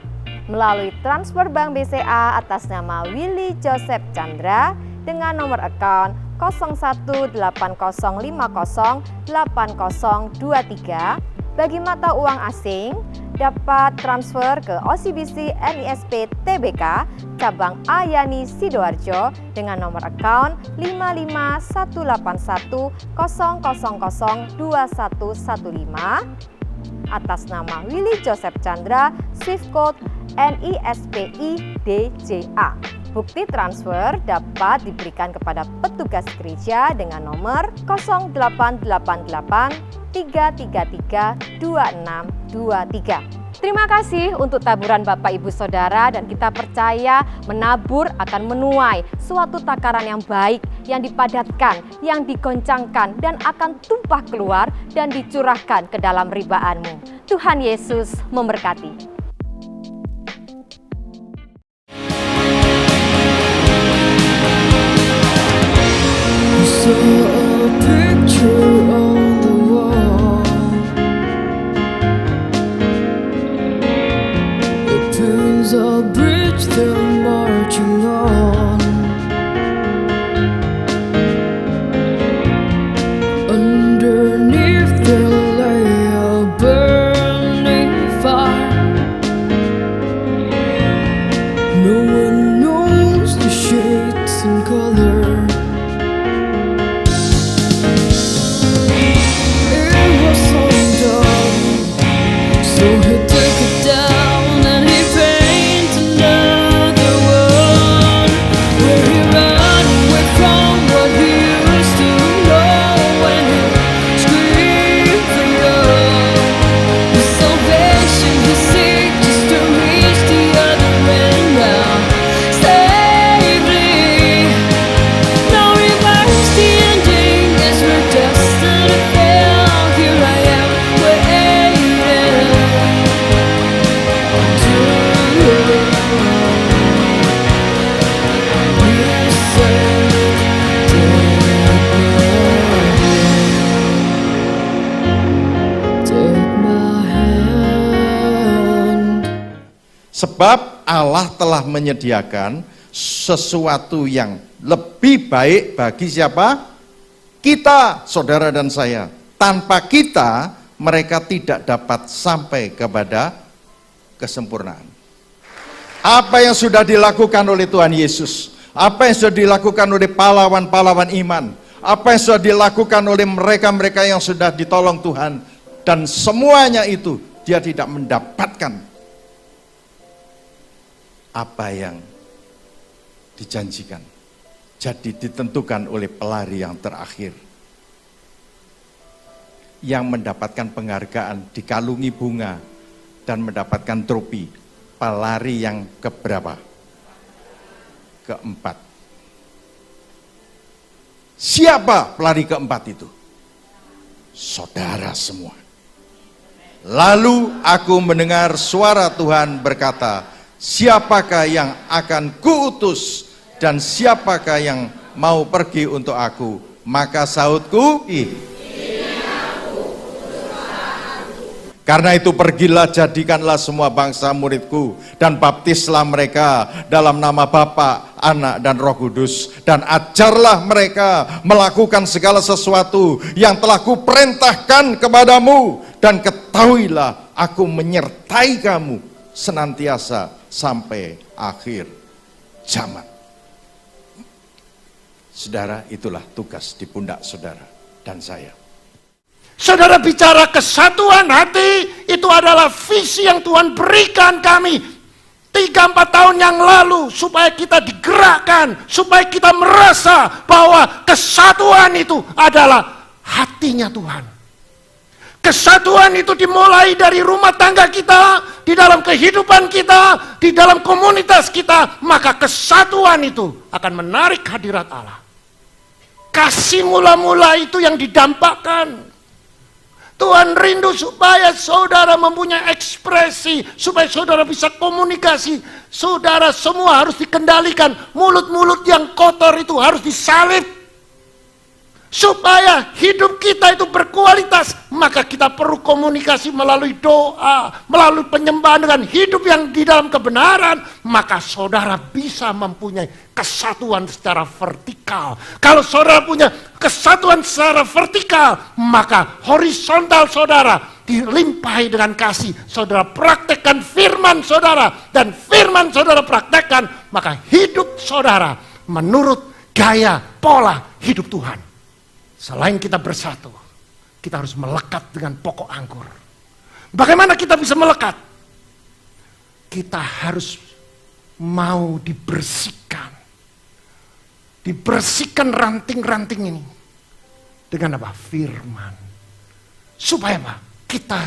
melalui transfer bank BCA atas nama Willy Joseph Chandra dengan nomor account 0180508023. Bagi mata uang asing dapat transfer ke OCBC NISP TBK cabang Ayani Sidoarjo dengan nomor account 5518100002115 atas nama Willy Joseph Chandra, Swift Code NISPIDJA. Bukti transfer dapat diberikan kepada petugas gereja dengan nomor 0888 333 2623. Terima kasih untuk taburan Bapak Ibu Saudara, dan kita percaya menabur akan menuai suatu takaran yang baik, yang dipadatkan, yang digoncangkan, dan akan tumpah keluar dan dicurahkan ke dalam ribaanmu. Tuhan Yesus memberkati. A bridge they're marching on. Underneath there lay a burning fire. No one knows the shades and color. It was undone, so he took it down and he Sebab Allah telah menyediakan sesuatu yang lebih baik bagi siapa? Kita, saudara dan saya. Tanpa kita, mereka tidak dapat sampai kepada kesempurnaan. Apa yang sudah dilakukan oleh Tuhan Yesus, apa yang sudah dilakukan oleh pahlawan-pahlawan iman, apa yang sudah dilakukan oleh mereka-mereka yang sudah ditolong Tuhan, dan semuanya itu dia tidak mendapatkan apa yang dijanjikan. Jadi ditentukan oleh pelari yang terakhir, yang mendapatkan penghargaan, dikalungi bunga dan mendapatkan trofi. Pelari yang keberapa? Keempat. Siapa pelari keempat itu? Saudara semua. Lalu aku mendengar suara Tuhan berkata, siapakah yang akan kuutus dan siapakah yang mau pergi untuk aku? Maka sahutku, karena itu pergilah, jadikanlah semua bangsa muridku dan baptislah mereka dalam nama Bapa, Anak dan Roh Kudus, dan ajarlah mereka melakukan segala sesuatu yang telah kuperintahkan kepadamu, dan ketahuilah aku menyertai kamu senantiasa sampai akhir zaman. Saudara, itulah tugas di pundak saudara dan saya. Saudara bicara kesatuan hati, itu adalah visi yang Tuhan berikan kami 3-4 tahun yang lalu, supaya kita digerakkan, supaya kita merasa bahwa kesatuan itu adalah hatinya Tuhan. Kesatuan itu dimulai dari rumah tangga kita, di dalam kehidupan kita, di dalam komunitas kita, maka kesatuan itu akan menarik hadirat Allah. Kasih mula-mula itu yang didampakkan. Tuhan rindu supaya saudara mempunyai ekspresi, supaya saudara bisa komunikasi. Saudara semua harus dikendalikan. Mulut-mulut yang kotor itu harus disalib. Supaya hidup kita itu berkualitas, maka kita perlu komunikasi melalui doa, melalui penyembahan dengan hidup yang di dalam kebenaran, maka saudara bisa mempunyai kesatuan secara vertikal. Kalau saudara punya kesatuan secara vertikal, maka horizontal saudara dilimpahi dengan kasih. Saudara praktekkan firman saudara, dan firman saudara praktekkan, maka hidup saudara menurut gaya pola hidup Tuhan. Selain kita bersatu, kita harus melekat dengan pokok anggur. Bagaimana kita bisa melekat? Kita harus mau dibersihkan. Dibersihkan ranting-ranting ini. Dengan apa? Firman. Supaya apa? Kita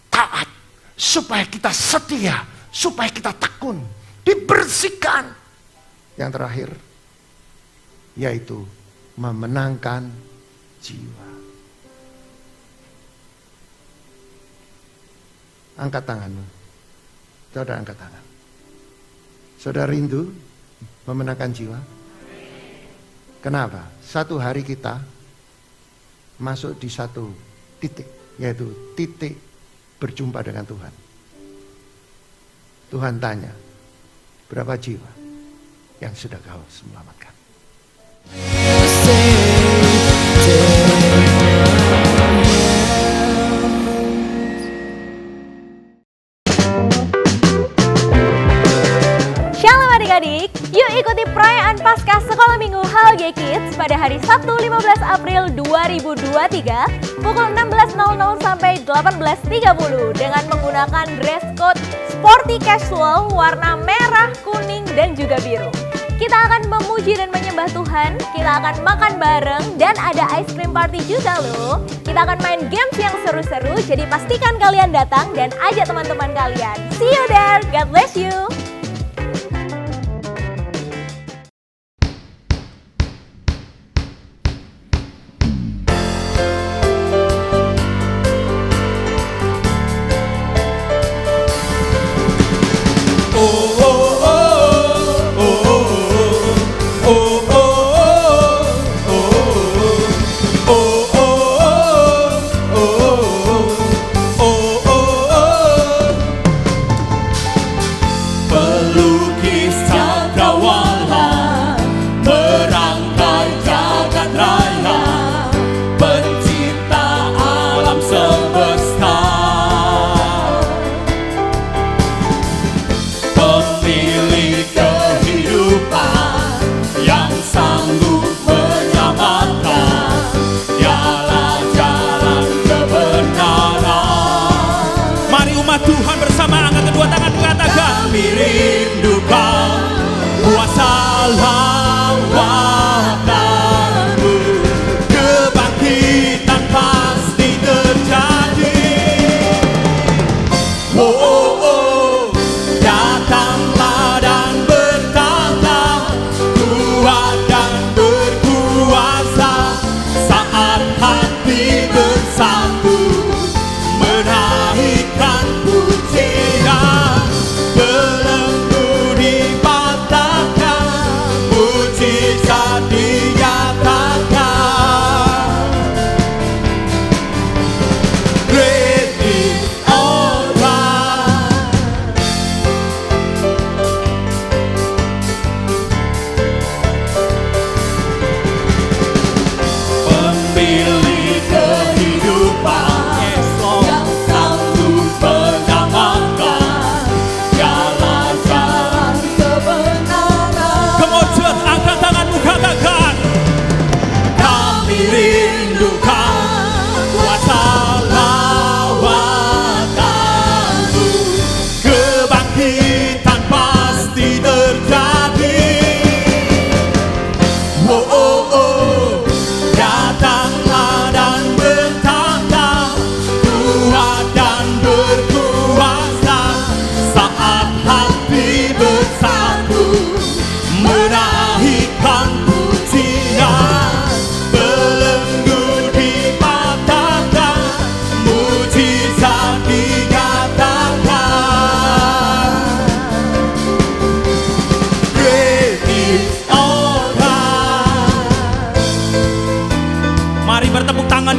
taat. Supaya kita setia. Supaya kita tekun. Dibersihkan. Yang terakhir, yaitu memenangkan jiwa. Angkat tanganmu. Saudara angkat tangan. Saudara rindu memenangkan jiwa? Kenapa? Satu hari kita masuk di satu titik, yaitu titik berjumpa dengan Tuhan. Tuhan tanya, berapa jiwa yang sudah kau selamatkan? Shalom adik-adik, yuk ikuti perayaan Paskah Sekolah Minggu HLG Kids pada hari Sabtu 15 April 2023 pukul 16.00 sampai 18.30 dengan menggunakan dress code sporty casual warna merah, kuning, dan juga biru. Kita akan memuji dan menyembah Tuhan, kita akan makan bareng, dan ada ice cream party juga loh. Kita akan main games yang seru-seru, jadi pastikan kalian datang dan ajak teman-teman kalian. See you there, God bless you!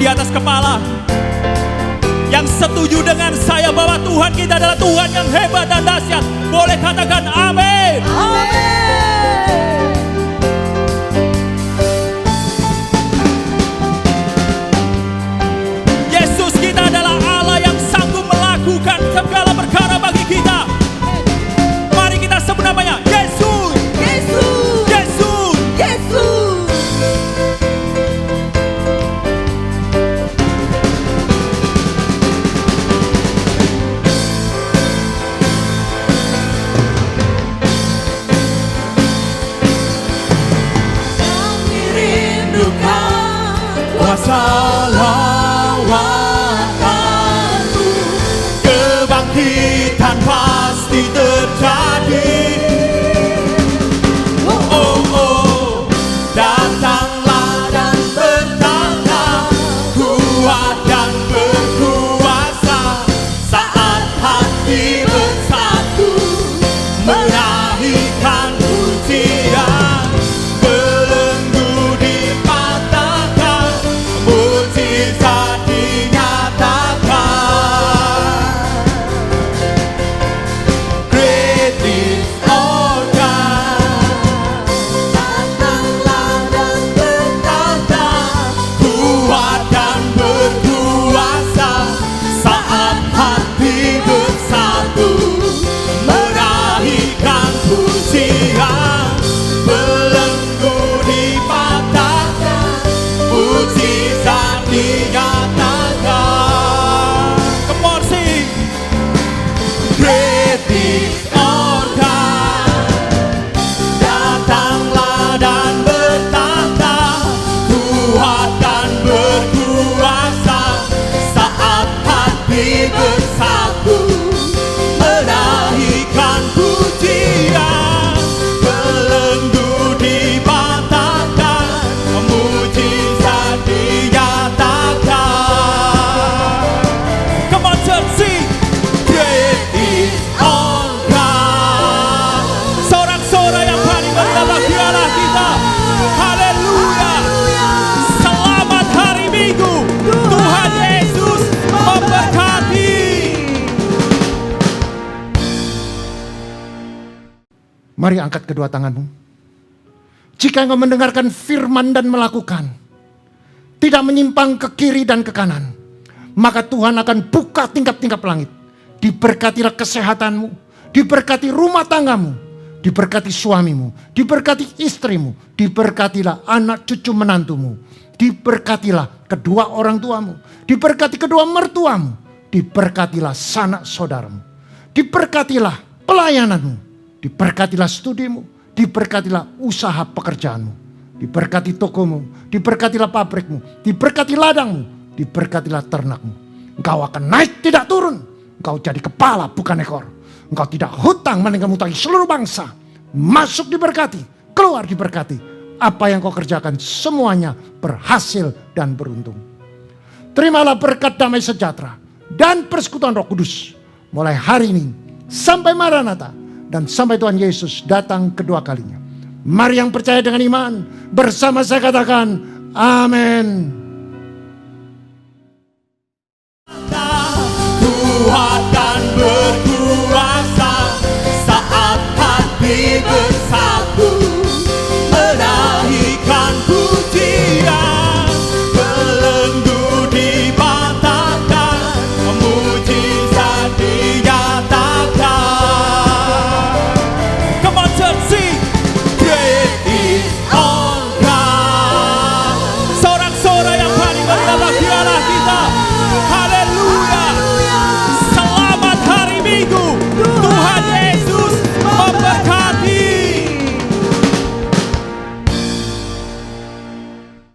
di atas kepala. Yang setuju dengan saya bahwa Tuhan kita adalah Tuhan yang hebat dan dahsyat, boleh katakan amin. Amin. Yesus kita adalah Allah yang sanggup melakukan segala perkara bagi kita. Mari kita sebut namanya Yesus. Yesus. Yesus. Yesus. kuasa lawananmu. Kebangkitan pasti terjadi. Datanglah dan bertanda, kuat dan berkuasa, saat hati bersatu, menaikkan pujian. Belenggu dipatahkan, mujizat dinyatakan. Great is our God. Datanglah dan bertanda, kuat dan berkuasa, saat hati bersatu, menaikkan pujian. Belenggu dipatahkan, mujizat dinyatakan. Come on, sing. Great is our God. Datanglah dan bertanda, kuat dan berkuasa, saat hati bersatu, menaikkan pujian. Belenggu dipatahkan, mujizat dinyatakan. Come on, church, sing. Great is our God. Sorak-sorai yang paling berbagi Allah kita. Haleluya. Selamat hari Minggu. Tuhan Yesus memberkati. Mari angkat kedua tanganmu. Jika engkau mendengarkan firman dan melakukan, tidak menyimpang ke kiri dan ke kanan, maka Tuhan akan buka tingkap-tingkap langit. Diberkatilah kesehatanmu, diberkati rumah tanggamu, diberkati suamimu, diberkati istrimu, diberkatilah anak cucu menantumu, diberkatilah kedua orang tuamu, diberkati kedua mertuamu, diberkatilah sanak saudaramu, diberkatilah pelayananmu, diberkatilah studimu, diberkatilah usaha pekerjaanmu, diberkati tokomu, diberkatilah pabrikmu, diberkati ladangmu, diberkatilah ternakmu. Engkau akan naik tidak turun, engkau jadi kepala bukan ekor. Engkau tidak hutang melainkan mengutangi seluruh bangsa. Masuk diberkati, keluar diberkati. Apa yang kau kerjakan semuanya berhasil dan beruntung. Terimalah berkat damai sejahtera dan persekutuan Roh Kudus mulai hari ini sampai Maranatha dan sampai Tuhan Yesus datang kedua kalinya. Mari yang percaya dengan iman bersama saya katakan amin.